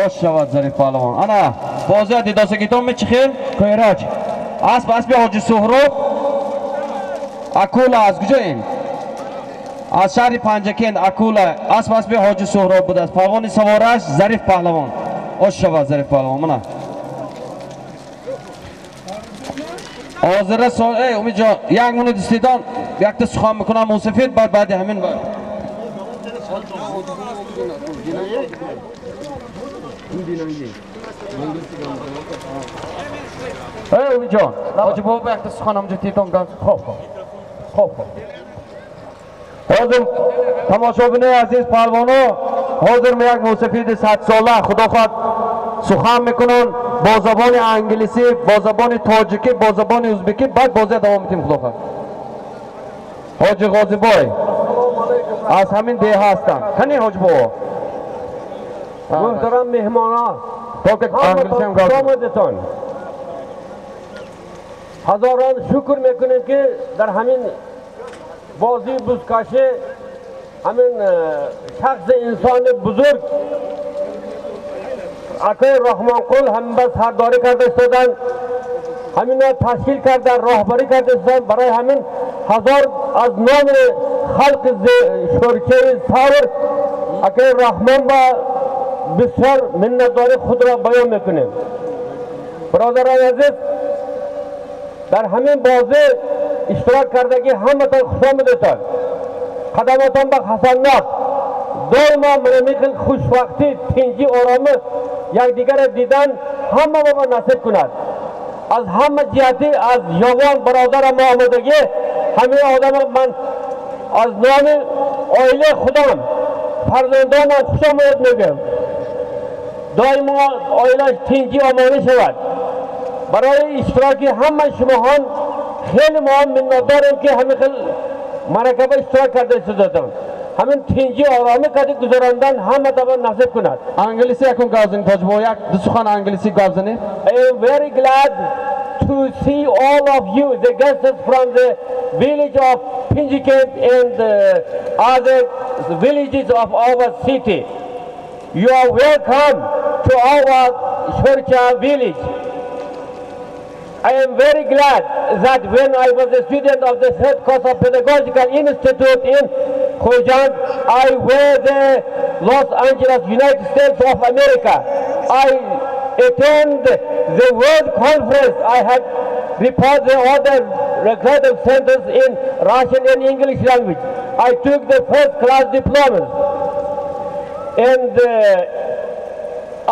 Osh shavad zarif pahlavon. Ana, bozor didosa ketommi chixil? Ko'yrach. Asbi Hoji Suhrov. Akula az kujayin. از شهر پنجکند اکولا اسب حاجی سهراب بود است پهلوانی سوارش ظریف پهلوان آش شود ظریف پهلوان منه حاضر سال ای امید جان یک مونو دستیدان یک تا سخن میکنم موسفید بعد همین بعد ای امید جان حاجی بابا یک تا سخن همجا تیتان گم خوب حاضر تماشابین عزیز پهلوانو حاضر می یک موسیقی 100 ساله خدا خواهد سخن میکنن با زبان انگلیسی با زبان تاجیکی با زبان ازبکی بعد بازی دوام میتیم خدا خواهد حاجی غازی بای از همین ده هستن کنی حاج بابا محترم مهمانان آمدتان هزاران شکر میکنیم که در همین بازی بزکشی همین شخص انسان بزرگ اکای رحمان قل هم بس سرداری کرده استادن همین تشکیل کردن راهبری کرده استادن برای همین هزار از نام خلق شرکه ساور اکای رحمان با بسیار منتداری خود را بیان میکنیم برادران عزیز در همین بازی اشتراک کردگی همتان خوش آمدید قدماتان به حسنات دائما منمیخل خوشوقتی تنجی آرام یکدیگر دیدن همه ما نصیب کند از همه جهتی از جوان برادر ما آمدگی همه آدم من از نام آیله خودم فرزندانم خوش آمد میگم. دائما آیلش تینجی آماده شود. برای اشتراکی همه شماهان خیلی ما منتظریم که همه خیلی مرکب اشتراک کرده شدن. همین تینجی آرامی کردی گذراندن همه دبا نصیب کند. انگلیسی یکم گازنی تجربه یک دو سخن انگلیسی گازنی. I am very glad to see all of you, the guests from the village of Pinjiket and other villages of our city. You are welcome to our Shorcha village. I am very glad that when I was a student of the Third Course of Pedagogical Institute in Khojan, I were the Los Angeles, United States of America. I attend the World Conference. I had reported the other recorded centers in Russian and English language. I took the first class diplomas. And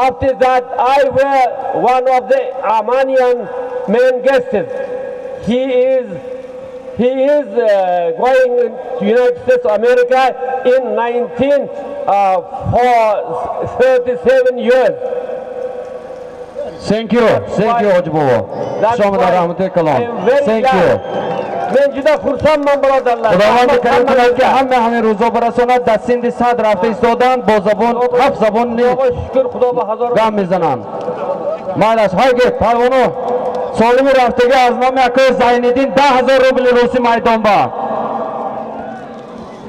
after that, I were one of the Armenian main guests. He is going to United States of America in 37 years. Thank you Hoji Bobo. Shomada rahmat kalam. Thank you. من جدا خرسان من برادرلار. خداوند کرم کند که همه روزا برساند دستین صد رفته ایستادند با زبان 7 زبان شکر خدا به هزار گام میزنند. مالش هایگه پروانو سالم رفتگی از نام اکای زینالدین 10,000 روبل روسی میدان با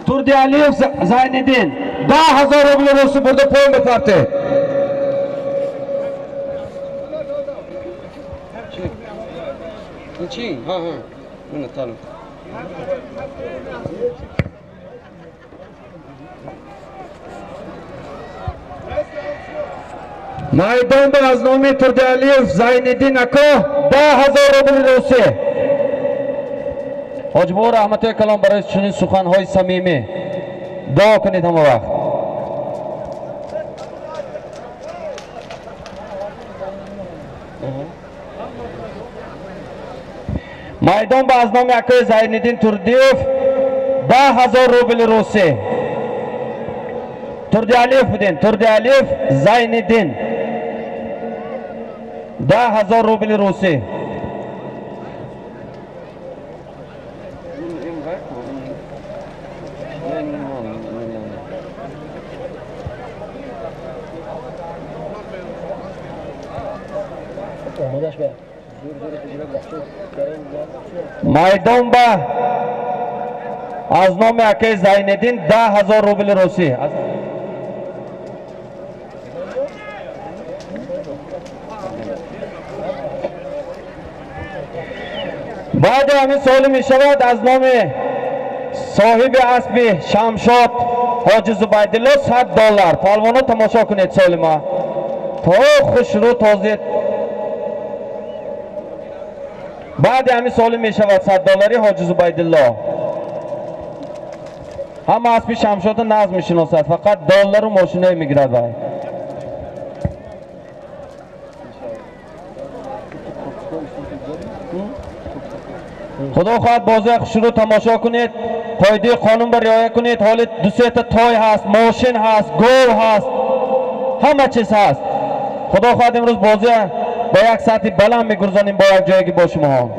تردی علیف زینالدین 10,000 روبل روسی برده پایین بفرته. چی؟ ها من نتالم. میدان با از نام تردی علیف زینالدین اکا 10,000 روبل روسی. حاج بو رحمت کلام برای چنین سخن‌های صمیمی دعا کنید همه وقت. میدان با از نام اکای زینالدین تردیف 10,000 روبل روسی. تردی علیف بدین. تردی علیف زینالدین 10,000 روبل روسی. میدان با از نام اکای زینالدین 10,000 روبل روسی. بعد همین سوال می شود از نام صاحب اسب شمشاد حاج زبیدالله $100. پهلوانا تماشا کنید سوال ما تا خوش رو تازه. بعد همین سوال می شود $100 حاج زبیدالله. همه اسب شمشاد نظم می شناسد فقط دلار و ماشینه می گیرد. خدا خواهد بازی خوش رو تماشا کنید. قاعده قانون بر رعایت کنید. حال دو سه تا تای هست، ماشین هست، گل هست، همه چیز هست. خدا خواهد امروز بازی با یک سطح بلند میگذاریم با یک جایگی با شما ها.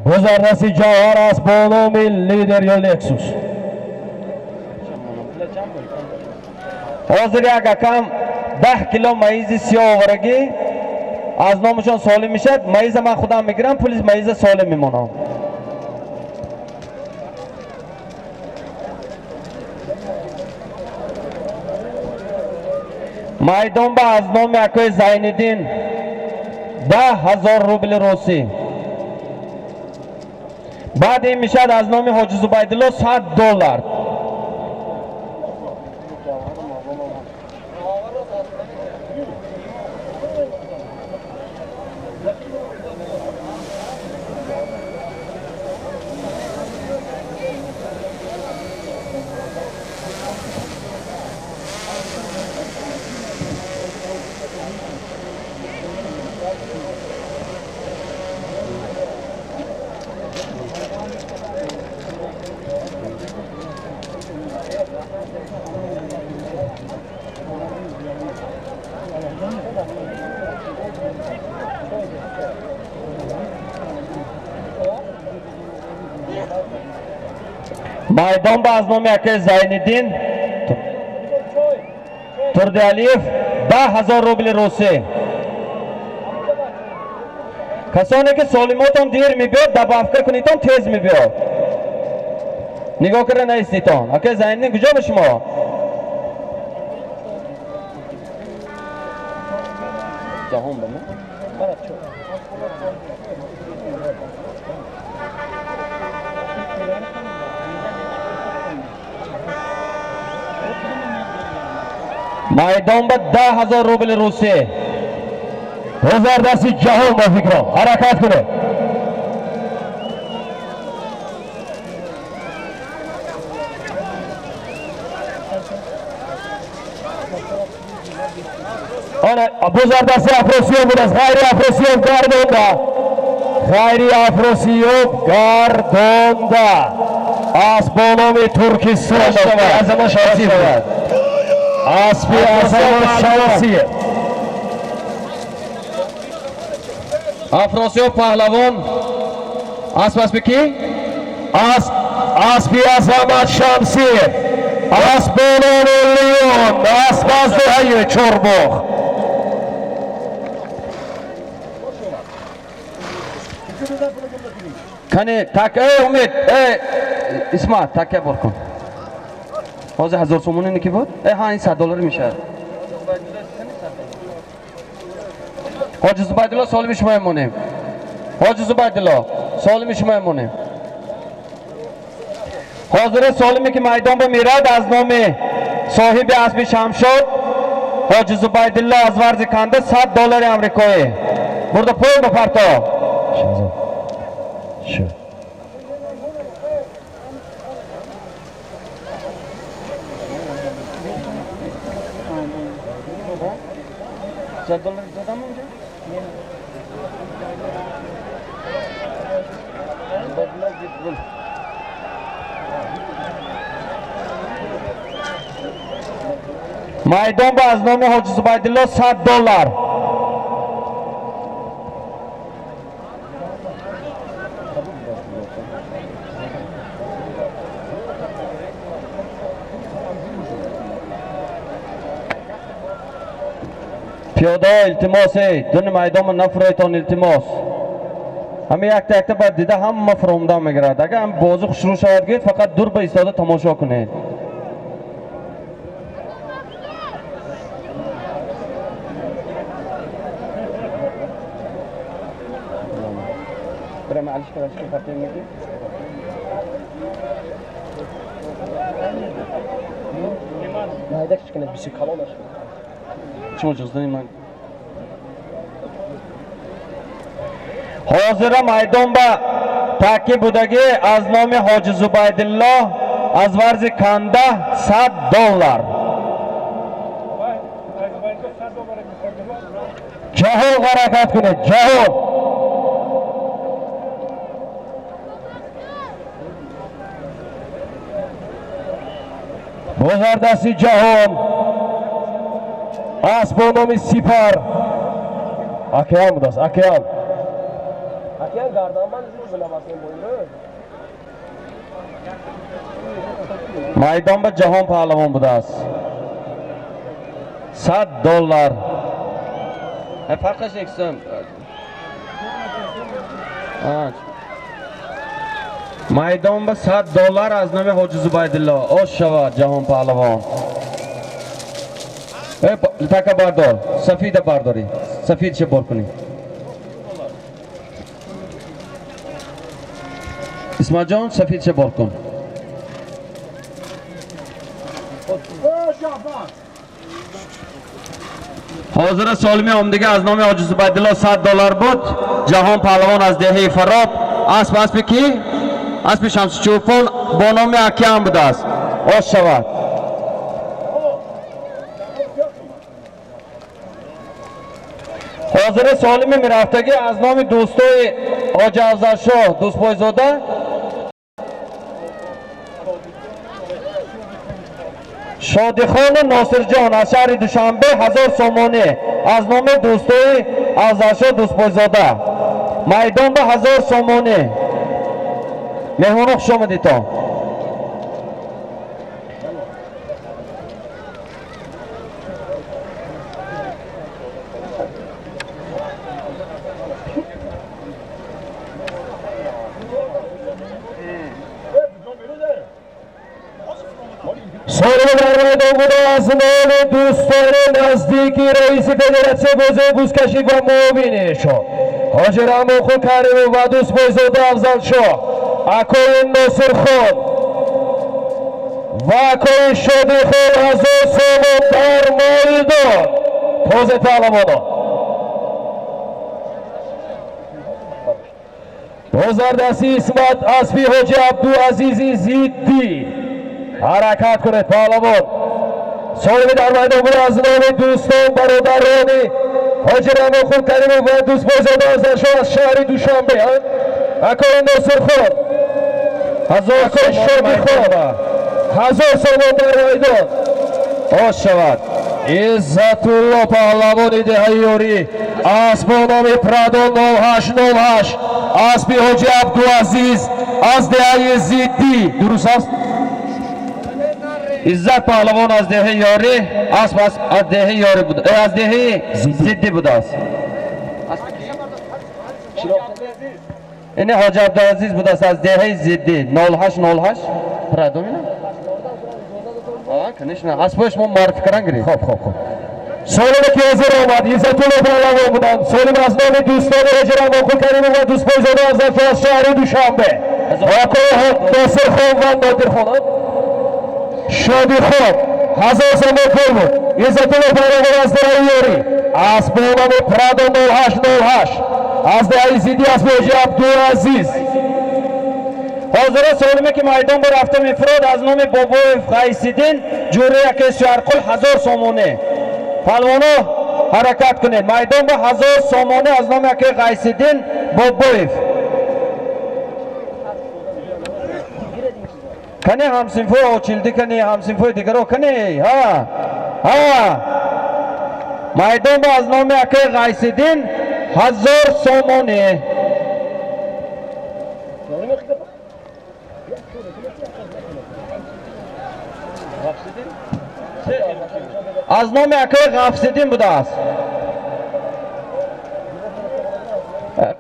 گذررسی جواهر است با نام لیدر یا لکسوس. حاضر یک اکم 10 کیلو مایز سیاه آورگی از نامشان سالم میشد. مایز من خودم میگیرم، پولیس مایز سالم میمونم. میدان با از نام اکای زینالدین 10,000 روبل روسی. بعد این میشد از نام حاجی زبیدالله $100. Maydon ba az nomi aka Zayniddin Turdialiyev 10,000 rubl Rusi. کسانی که سالیماتون دیر میبید دبافکه کنیتون تیز میبید نگاه کرده نیستیتون اکه زیندین کجا به شما جهان بمون مایدان به 10,000 روبل روسی وزاردستی جهان با فکرم حرکت کنه. آن بزاردستی افروسیون بود از غیری افروسیون گردونده غیری افروسیون گردونده اسبانومی ترکستان از ما شانسی بود اسبی از ما شانسی افراسیاب پهلوان اسب کی؟ اسبی عظمت شمسی اسبانان لیون اسب از دهه چربخ کنی تک امید اسمت تکه برکن حاضر 1000 سومون اینی که بود؟ ها این $100 میشه حاجی زبیدالله سالم شما امونیم حاجی زبیدالله سالم شما امونیم حاضر سالمی که میدان به میرد از نام صاحب اسب شمشاد حاجی زبیدالله از ورز کنده $100 امریکایی برده پول بپرتا شو $100 دادم اونجا میدان با از نام حاجی زبیدالله $100 پیاده التماس دون میدان من نفرایتان التماس همه یک تا باید دیده هم مفرومده میگرد اگر هم بازی شروع شود گید فقط دور به ایستاده تماشا کنید برای معلش که رشکی فتیم میگی نایده کشکنه بیسی کلام اشکن چون جزدنی من حاضر میدان با تاکی بودگی از نام حاجی زبیدالله از ورز کنده $100 جهان حرکت کنه جهان بزاردستی جهان اسبانومی سپر اکیان بود است اکیان اکیان گردان من زور بلماسیم بوینده میدان به جهان پهلوان بوده است $100 فرقش یکسان میدان به $100 از نام حاجی زبیدالله آش شود جهان پهلوان تکه بردار سفید برداری سفید چه بار کنی اسماجان سفید چه بار کن. حاضر سالمی آمدگی از نام حاجی زبیدالله $100 بود. جهان پهلوان از دهه فراب. اسب کی؟ اسب شمس چوپان با نام اکیان بوده است. آش شود. حاضر سالمی میرفتگی از نام دوستای حاجی افضل شاه دوست پایزاده. شادیخان ناصر جان از شهر دوشنبه 1000 سامانه از نام دوستای افضل شاه دوست پایزاده. میدان به 1000 سامانه. مهمان خوش آمدید تا. سالم در میدان بوده از نام دوستان نزدیکی رئیس فدراسیون بازی بوزکشی و معاونشان حاجی رحمانخان کریم و دوست پایزاده افضل شاه اکای ناصر خان و اکای شادی خان 1000 سامان در میدان تازه پهلوانان. بازردستی اسمت اسبی حاجی عبدالعزیز زیدی حرکت کنید پهلوان. سالم در میدان بود از نام دوستان برادرانی حاجی رحمانخان کریم و دوست پایزاده افضل شاه از شهر دوشنبه اکای ناصر خان 1000 اکای شادی خان 1000 سامان در میدان. آش شود. عزت الله پهلوان دهه یاری اسب با نام پرادو 0808 اسبی حاجی عبدالعزیز از دهه زیدی. درست است؟ عزت پهلوان از دهه یاری اسب از دهه یاری بود، از دهه زیدی بود است. این حاجی عبدالعزیز بود است از دهه زیدی 0808 پرادو مینا. کنش نه اسبش ما معرفی کردن گری. خب سالم که حاضر آمد عزت الله پهلوان بودند. سالم از نام دوستان حاجی رحمانخان کریم و دوست پایزاده افضل شاه از شهر دوشنبه واقع ناصر خان و نادر خان شادی خان 1000 سامان پر بود. عزت الله پهلوان از دهه یاری اسب با نام پرادو 0808 از دهه زیدی اسب حاجی عبدالعزیز. حاضر سالمی که میدان با رفتم افراد از نام بابای قیسیدین جوری یک شهرقل 1000 سامانه. پهلوانا حرکت کنید. میدان با 1000 سامانه از نام یک قیسیدین بابایف. کنه همسینفوی آچیلدی کنه همسینفوی دیگر رو کنه. ها میدان با از نام یک قیسیدین 1000 سامانه. از نام اکای غفصیدین بوده است.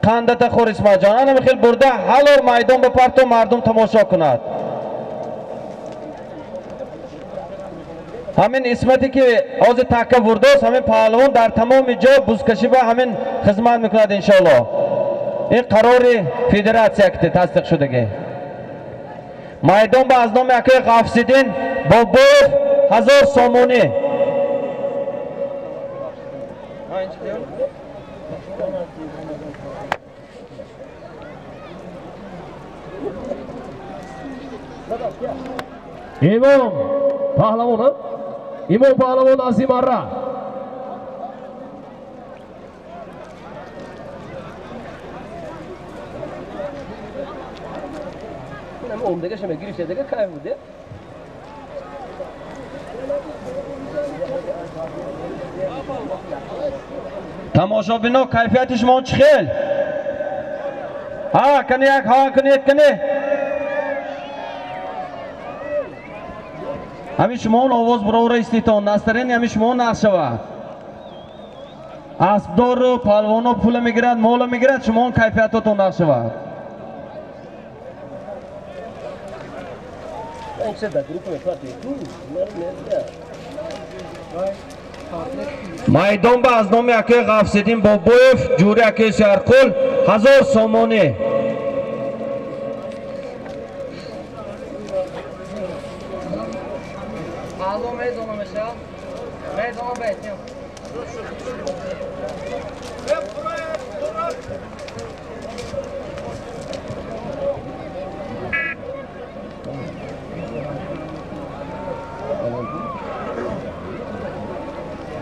قندت خور اسمت جان انا میخیل برده حلال میدان بپرد و مردم تماشا کند. همین اسمتی که از تکه برده است همین پهلوان در تمام جا بوزکشی و همین خدمت میکند انشاءالله. این قرار فدراسیون که تصدیق شدگی. میدان با از نام اکای غفصیدین بابایف 1000 سامانه. امام پهلوان امام پهلوان عظیم اره عمدگه شما گیری شده که کار بوده. تماشا بنا کیفیت شما چخیل؟ ها کنی یک ها کنید کنی. همین شما اون آواز برای رئیستیتان نسترین همین شما نقش شود. اسبدار رو پهلوان رو پول میگیرد مال میگیرد شما اون کیفیتاتون نقش شود. میدان به از نام اکای غفصیدین بابایف جوری اکای شهرقل 1000 سامانه.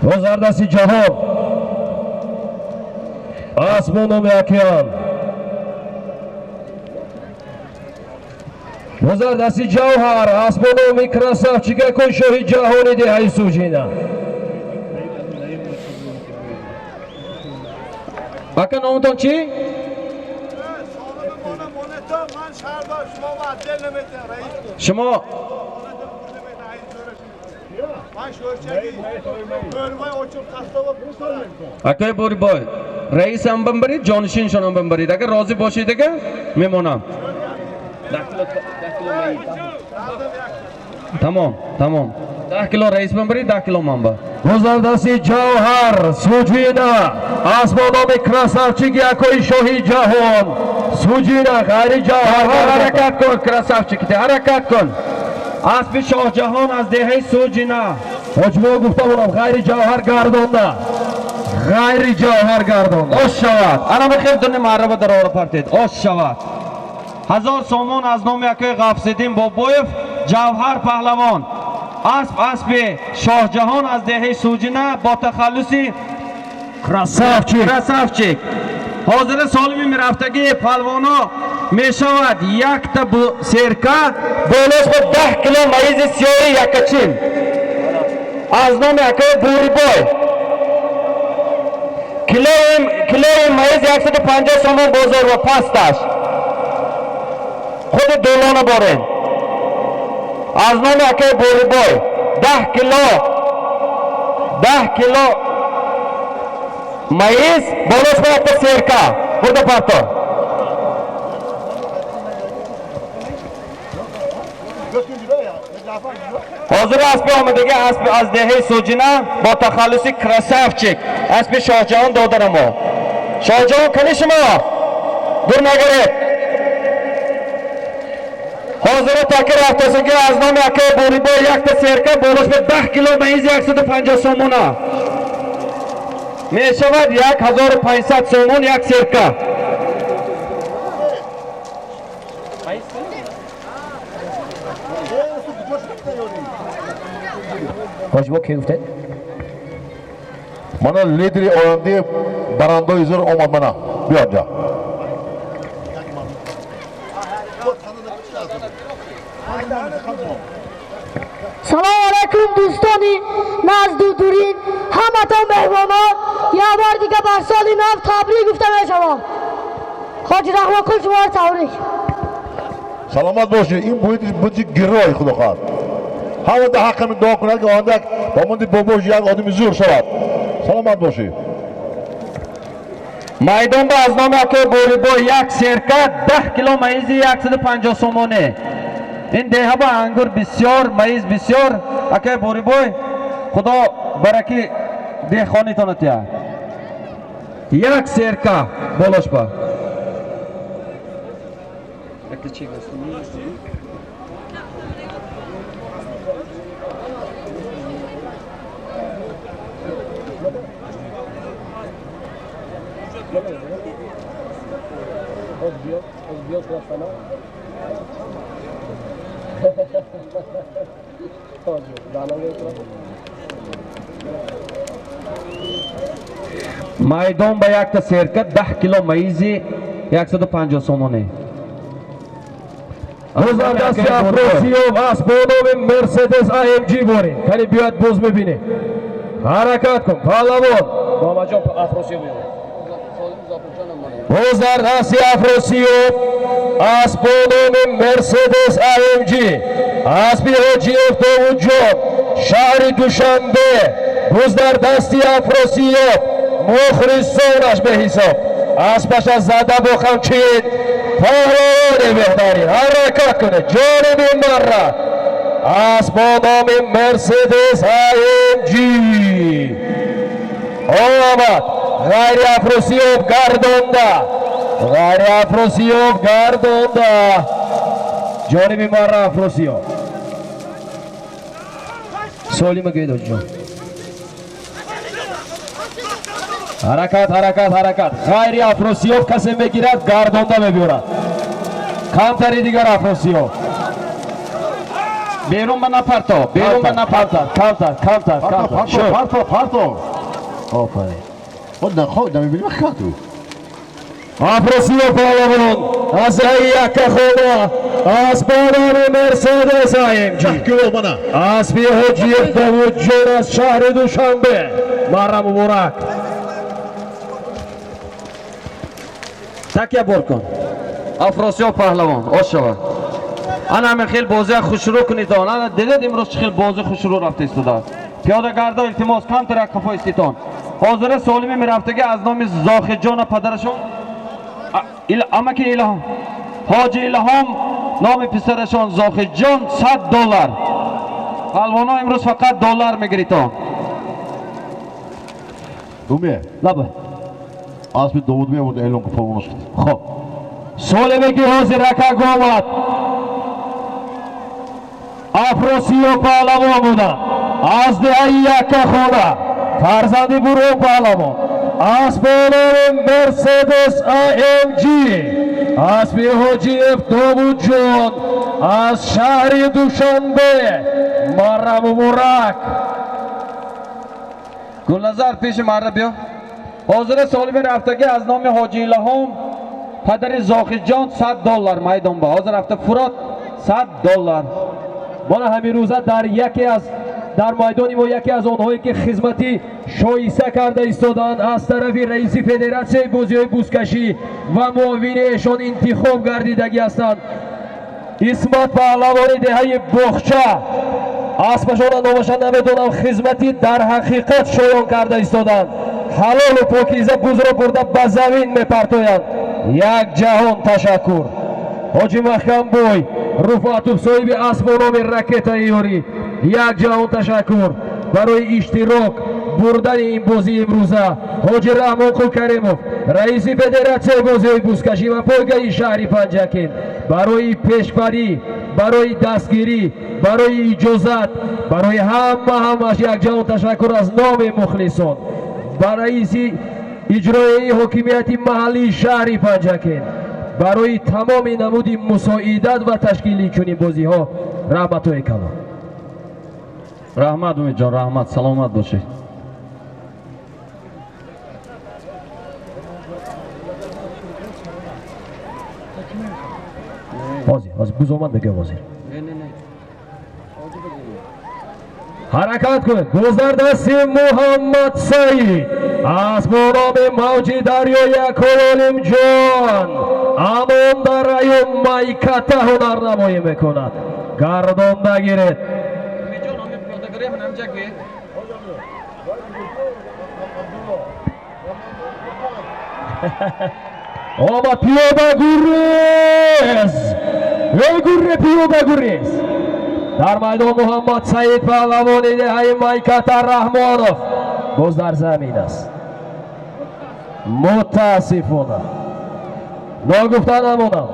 Gozardasi Jahon Asmonomi Okean Gozardasi Javhar Asmonomi Krasavchiga Shohi Jahoni Dehai Sujina Aka nomiton chi? Shimo Aka Bo'riboy, rais ham biri, jonishin shon ham biri. Aka rozi boshidagi memonam. Tamam. 10 kilo rais bilan biri, 10 kilo manba. Gozardasi Javhar Sujina Asmonomi Krasavchik Shohi Jahon Sujina G'ayri Javhar harakat kun, krasavchik, harakat kun. Asbi Shohjahon az Dehai Sujina. Hojmo gufta bo'lam G'ayri Javhar gardonda. G'ayri Javhar gardonda. Osh shavad. Ana bu xilduni marraba darora partiyat. Osh shavad. 1000 so'mon az nomi Akay G'afsiddin Boboyev, Javhar Pahlavon. Asbi Shohjahon az Dehai Sujina با تخلصی Krasavchik. Hozir solimi miraftagi palvono meshavad yakta bu serka Bo'lish 10 kilo mayiz siyoyi yakachin. Az nomi Akay Bo'riboy. Kilo mayiz 150 so'm bozor va pastash. Xuddi do'lona boring. Az nomi Akay Bo'riboy 10 kilo mayiz bo'lish serka. Burada parto. Hozir asbi omadagi asbi az Dehai Sujina با تخلصی Krasavchik asbi Shohjahon Dodaramo. Shohjahon qilishmi? Durmagarib. Hozir takir haftasiga az nomi Akay Bo'riboy yakta serka bo'lish 10 kilo mayiz 150 so'mona. Meshavad 1500 so'mon yak serka. Hojmo kim gufta? Mana lideri oyandi barando izor omad mana. Bu yoqqa. Салом алейкум дӯстони назду дурин ҳаматон меҳмонон як бор дига бар соли нав табрик гуфта мешавам. Хоҷи Раҳмонқул шуморо табрик. Salomat boshing. In bo'yish giroy xudo xohlab. Hamda haqqimni duo qilarki, onda bomondi bobosh yak odami zo'r shovat. Salomat boshing. maydonda az nomi Akay Bo'riboy yak serka 10 kilo mayizi 150 so'mone. این دیها با انگور بسیار مایز بسیار Akay Bo'riboy خدا برکی دیخانی تانتیا یک سرکه بالاش با maydon ba yakta serka 10 kilo mayizi 150 so'mone. Gozardasi Afrosiyov Asmonovi Mercedes AMG boring. Qani buyat bo'z bibini. Harakat kun. Palavon. Mamajon Afrosiyov. Gozardasi Afrosiyov Asmonovi Mercedes AMG. Asbi Hojiyev Dovudjon. Shahri Dushanbe. Gozardasi Afrosiyov Muxlisonash be hisob. Asbasha zada bo khamchin. Palavon behtari. Harakat kune. Jonibi marra. Asmonovi Mercedes AMG. Omad. G'ayri Afrosiyov gardonda. G'ayri Afrosiyov gardonda. Jonibi marra Afrosiyov. سالم گیدوجان حرکت غیر افراسیاب کسی میگیرد گردانده میبرد کمتری دیگر افراسیاب بیرون به نپرتا کمتر پارتو آفرین خود نمیبینی خطو افراسیاب پهلوان از یک خدا از بالار مرسدس AMG اسبی حاجی داوود جان از شهر دوشنبه محرم مبارک تکیه بر کن افراسیاب پهلوان آشوا انا همه خیلی بازی خوشرو کنید آن دیدید امروز خیلی بازی خوشرو رفته استاد پیاده گردا التماس کمتر یک کفا استیتان حاضر سالمی میرفتگی از نام زاخ جان پدرشون اما که الهام حاجی الهام نام پسرشان زاخ جان $100 پهلوانا امروز فقط دلار میگیریتان دومیه لبه اسب داوود میبود ایلون که پلوانش کنید خب سالمی که حاضر رکه آمد افراسیاب پهلوان بودن از دهه یک خانه فرزندی برو پهلوان از بالار مرسدس AMG اسبی حاجی داوود جان از شهر دوشنبه محرم مبارک گلنظر پیش مره بیا حاضر سالمی رفتگی از نام حاجی الهام پدر زاخ جان $100 میدان با حاضر رفته فرات $100 ما همین روزه در یکی از در میدانی ما یکی از آنهایی که خدمتی شایسته کرده ایستادند از طرف رئیس فدراسیون بازی‌های بوسکشی و معاون ایشان انتخاب گردیدگی هستند اسمت پهلوانی دهه بخچه اسمشان نامشان نمیدونم خدمتی در حقیقت شایان کرده ایستادند حلال و پاکیزه بزرگ برده به زمین میپرتویند یک جهان تشکر حاجی محکم بوی رفعت صاحب اسب و نام رکت ایاری یک جهان تشکر برای اشتراک بردن این بازی امروزه حاجی رحمان خو کریموف رئیس فدراسیون بازی بوسکشی و پایگاه شهری پنجکین برای پیشبری برای دستگیری برای اجازت برای همش یک جهان تشکر از نام مخلصان برای اجرایی حکومت محلی شهری پنجکین برای تمام نمود مساعدت و تشکیلی چنین بازی ها رحمت و کلام رحمت امید جان رحمت سلامت باشید بازی بزرگمند بگه بازی حرکت کن گذر دستی محمد سعید از مرام موجی دریای کلالیم جان امان در ایوم مایکت هنر نمایی میکند گردان نگیرد آمد پیاده گریز پیاده گریز در میدان محمد سعید پهلوانی دهه مایکت رحمانوف باز در زمین است متاسفانه ناگفته نمانم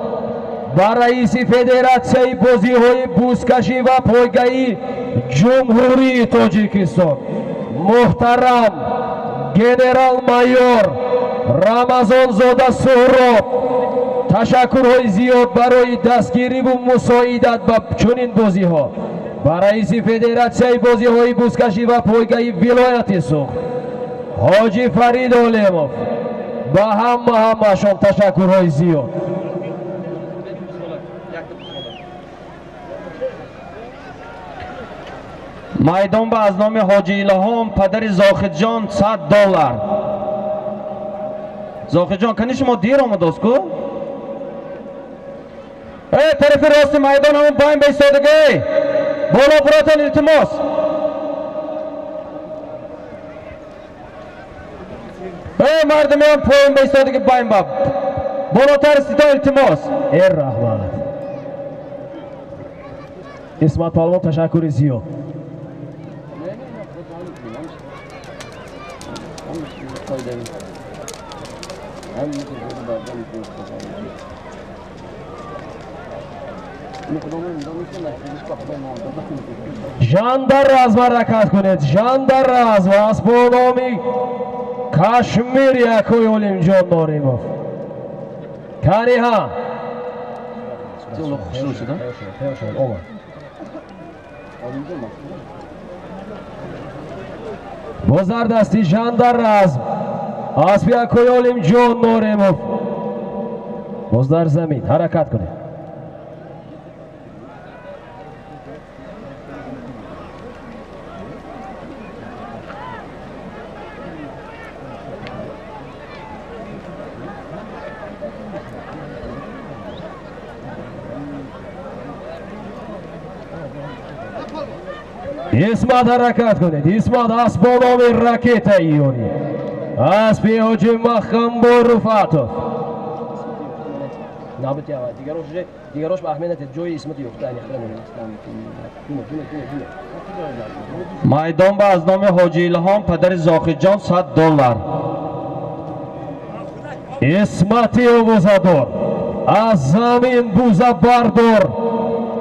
بر رئیس فدراسیون بازی های بوسکشی و پایگاهی جمهوری تاجیکستان محترم گنرال مایور رمضان زاده سهراب تشکرهای زیاد برای دستگیری و مساعدت به چنین بازی ها بر رئیس فدراسیون بازی های بوسکشی و پایگاهی ولایت سوخت حاجی فرید علیموف به همه‌شان تشکرهای زیاد میدان به از نام حاجی الهام پدر زاخ جان $100 زاخ جان کنی شما دیر آمد است کو طرف راست میدان همون بایم بیستادگی بالا براتن التماس مردمی هم پایم بیستادگی بایم باب بالاتر استیدان التماس رحمت اسمت پهلوان تشکر زیاد Jandarraz harakat kuned. Jandarraz va asbonomi Kashmir Yakoy Olimjon Norimov. Kaniha. Bozardasti Jandarraz Asbi Yakoy Olimjon Norimov. Bozlar zamin harakat kuned. İsmat harakat kuned. İsmat asbonomi raketa iyoni. Asbi hocim Mahkambur Rufatov. نابت يا دیگروش به اهمیت جوی اسمت یافته майдон ба аз номи ҳоҷӣ илҳом падари зохиҷон $100. İsmati Ovuzador az zamin buza bardor.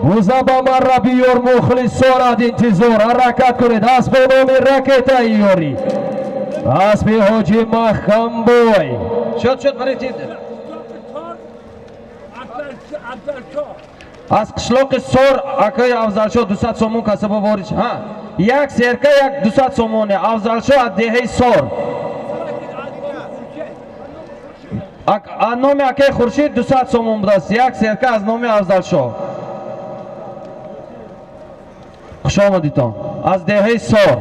Buza ba marra biyor muxlisonat intizor. Harakat kuned. Asbonomi raketa iyori. Asbi hoji Mahkamboy. Шуд баритид. аз қишлоқи сор акаи Афзалшо 200 сомон касаба ворид. Ҳа, як серка як 200 сомоне. Афзалшо аз деҳаи сор. номи акаи Хуршид 200 сомон будааст. Як серка аз номи Афзалшо. хуш омадитон. аз деҳаи сор.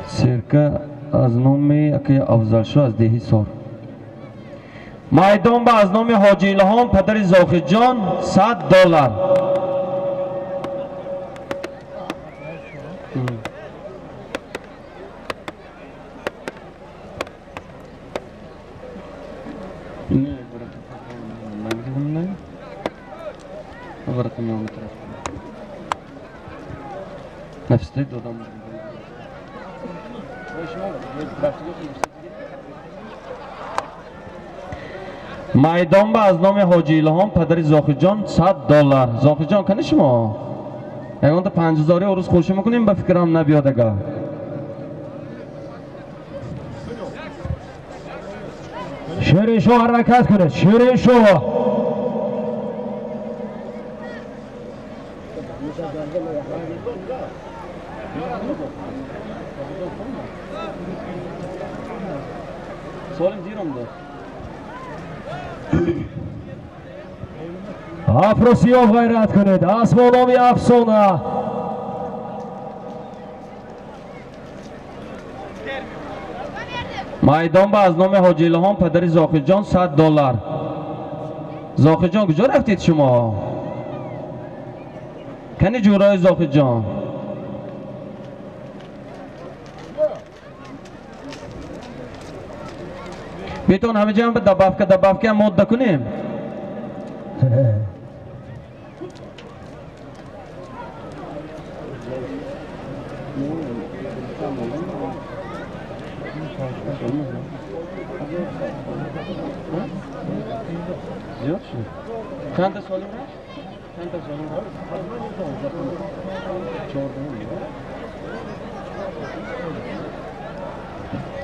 серка аз номи акаи Афзалшо аз деҳаи сор. майдон ба аз номи ҳоҷӣ илҳом падари зохиҷон $100. نفسي دادم майдон ба аз номи ҳоҷӣ илҳом падари зохиҷон $100. зохиҷон кани шумо ягонта 5000 урус хушӣ мекунем ба фикрам набиёд ага. Шириншо ҳаракат кунед. Шириншо Афросиёв ғайрат кунед. Асбономи афсона. майдон ба аз номи ҳоҷӣ илҳом падари зохиҷон $100. зохиҷон куҷо рафтед шумо? кани ҷурои зохиҷон? бетон ҳама ҷамъ ба дабавка модда кунем. چند تا سالم هست؟ چند تا سالم هست؟ 14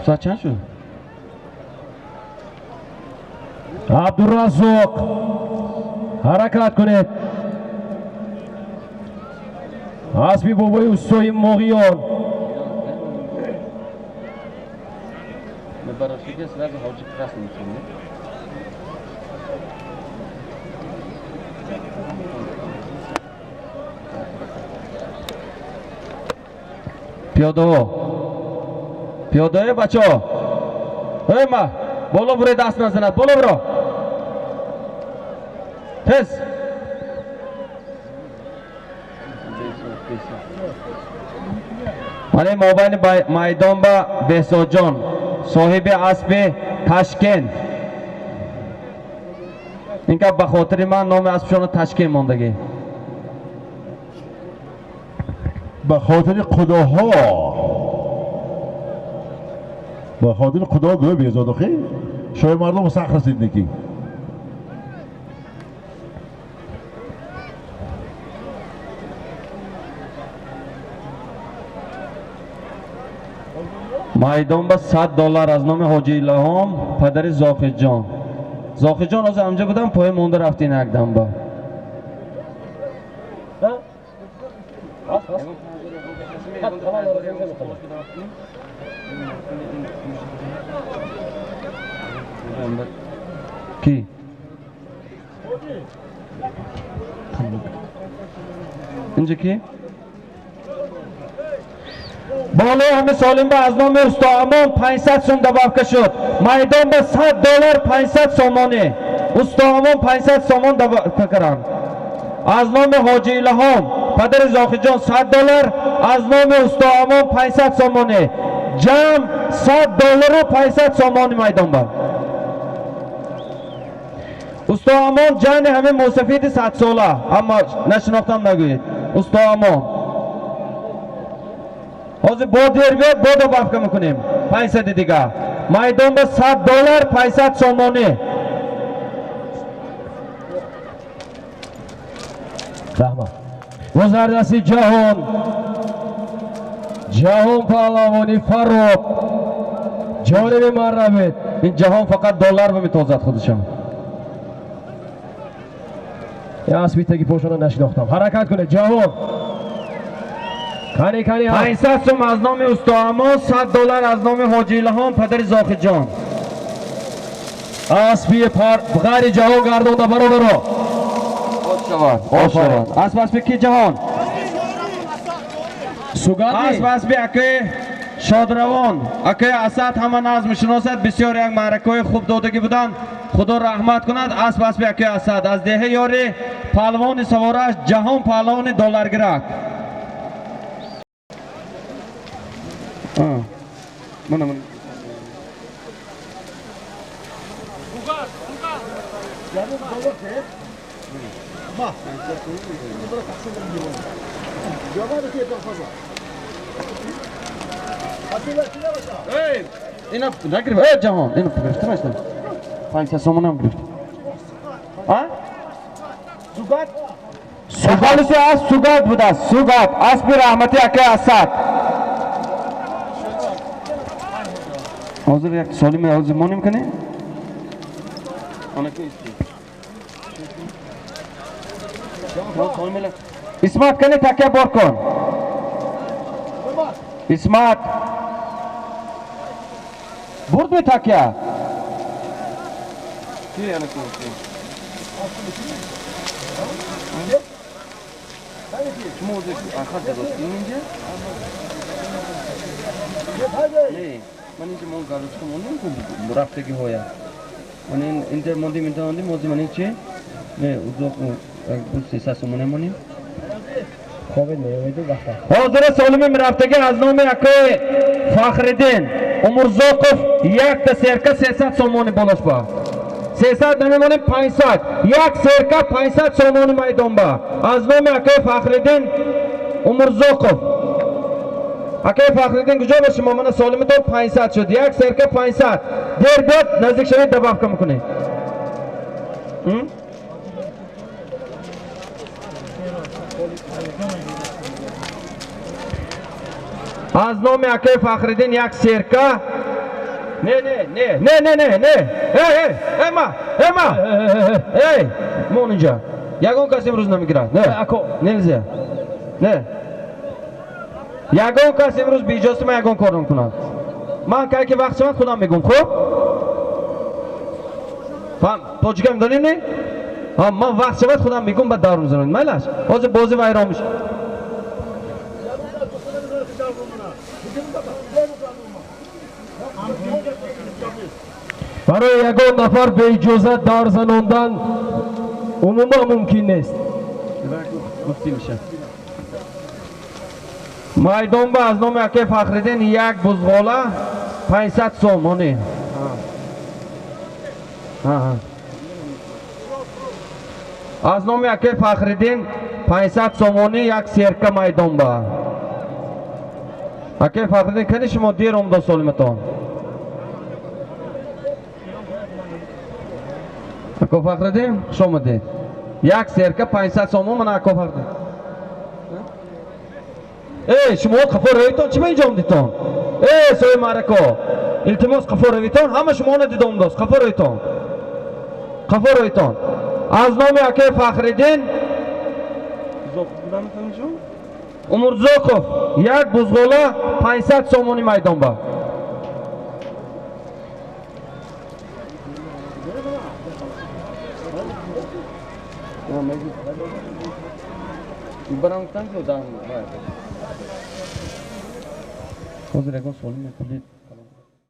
ساعت چند شد؟ Абдураззоқ ҳаракат кунед. Асби бобои устои Моғиён. пиёдаҳо бачаҳо, ма боло буре, даст назанад, боло буро тез. мане мобайни майдон ба Беҳзодҷон соҳиби асби Ташкент. ин ка ба хотири ман номи аспшона Ташкент мондагӣ. به خاطر خداها گوه بیزاد خیلی شاید مردم مسخ رسید نکی майдон ба $100 аз номи ҳоҷи илҳом падари зохирҷон. зохирҷон ҳозир ҳамҷо будам, поя монда рафтин якдам ба. ки? اینجا کی؟ بالای همه سالم با از نام استا امان 500 سوم دبابکه شد. میدان به $100 500 سامانه. استا امان 500 سامان دبابکه کرن. از نام حاجی الهام پدر زاخیجان $100، از نام استا امان 500 سامانه. جمع $100 و 500 سامان میدان با. استا امان جان همه موسفید 100 ساله، اما نشناختم نگوید. استا امان حاضر با دیر بیاد با دو بافکه میکنیم 500 دیگه. میدان به $100 500 سامانه. رحمت وزردستی جهان پهلوانی فروغ جانب مرمت. این جهان فقط دلار به میتوزد خودشم. یا اسبی تگی پوشانو نشناختم. حرکت کنه جهان. کنی 500 سوم از نام استا امان، $100 از نام حاجی الهام پدر زاخیجان. اسبی غیر جهان گردونده برو آفرین. اسب کی جهان؟ سوگندی اسب اکی شادروان اکی اسد همه نظم شناسد. بسیار یک معرکه خوب دادگی بودند. خدا رحمت کند. اسب اکی اسد از دهه یاری پهلوان سوارش جهان پهلوان دلارگرک. من اینا نگرفت. ای جهان اینو گرفتم اصلا 500 سوم هم گرفت. ها سوگات از سوگات بود. است سوگات اسب رحمتی اکی اسد. حاضر یک سالی می حاضر مانیم کنی؟ آنه که اسمت کنی تکیه بار کن. اسمت برد می تکیه من اینجا مون گالوس که مونیم که رفتگی هویا من اینجا موندیم من این چه؟ نه اوزاق بود 300 سومونه مونیم. حاضر سالمی رفتگی از نام اکی فخردین عمرزاقов یک تا سرکه 300 سومونه بالاش با 300 نمیمونیم 500 یک سرکه 500 سومونه میدان با از نام اکی فخردین عمرزاقов. اکی فخردین کجا باشه؟ مامان سالمی داد 500 شد. یک سرکه 500 دیر بیاد نزدیک شوید دبافکه میکنه. از نام اکی فخردین یک سرکه. نه ای مون اینجا یگان کسی امروز نمیگیرد. نه اکو نمیزه. نه یگان کسی امروز بیجاستی من یگان کار نمیکنم. من که وقت شما خودم میگم. خوب فهم توجیه میدونیم نه؟ من وقت شما خودم میگم بعد دار میزنم. میلاش حاضر بازی ویران میشه. برای یگان نفر به اجازت دار زناندن عموما ممکن نیست. گفتی میشه. میدان با از نام اکی فخردین یک بزغاله 500 سومانه. از نام اکی فخردین 500 سومانه یک سرکه میدان با Aka Faxriddin qani shimo der omda solmeton. Aka Faxriddin xush omaded. Yak serka 500 so'm mana aka Faxriddin. Ey shimo qaforeton chima injomditon. Ey so'y marako. İltimos qaforeton hamma shimoni didomdos qaforeton. Qaforeton. Aznome aka Faxriddin Umurzoqov yak buzg'ola 500 so'moni maydon bor. Barangkali sudah. Hozir ekan so'lmaydi.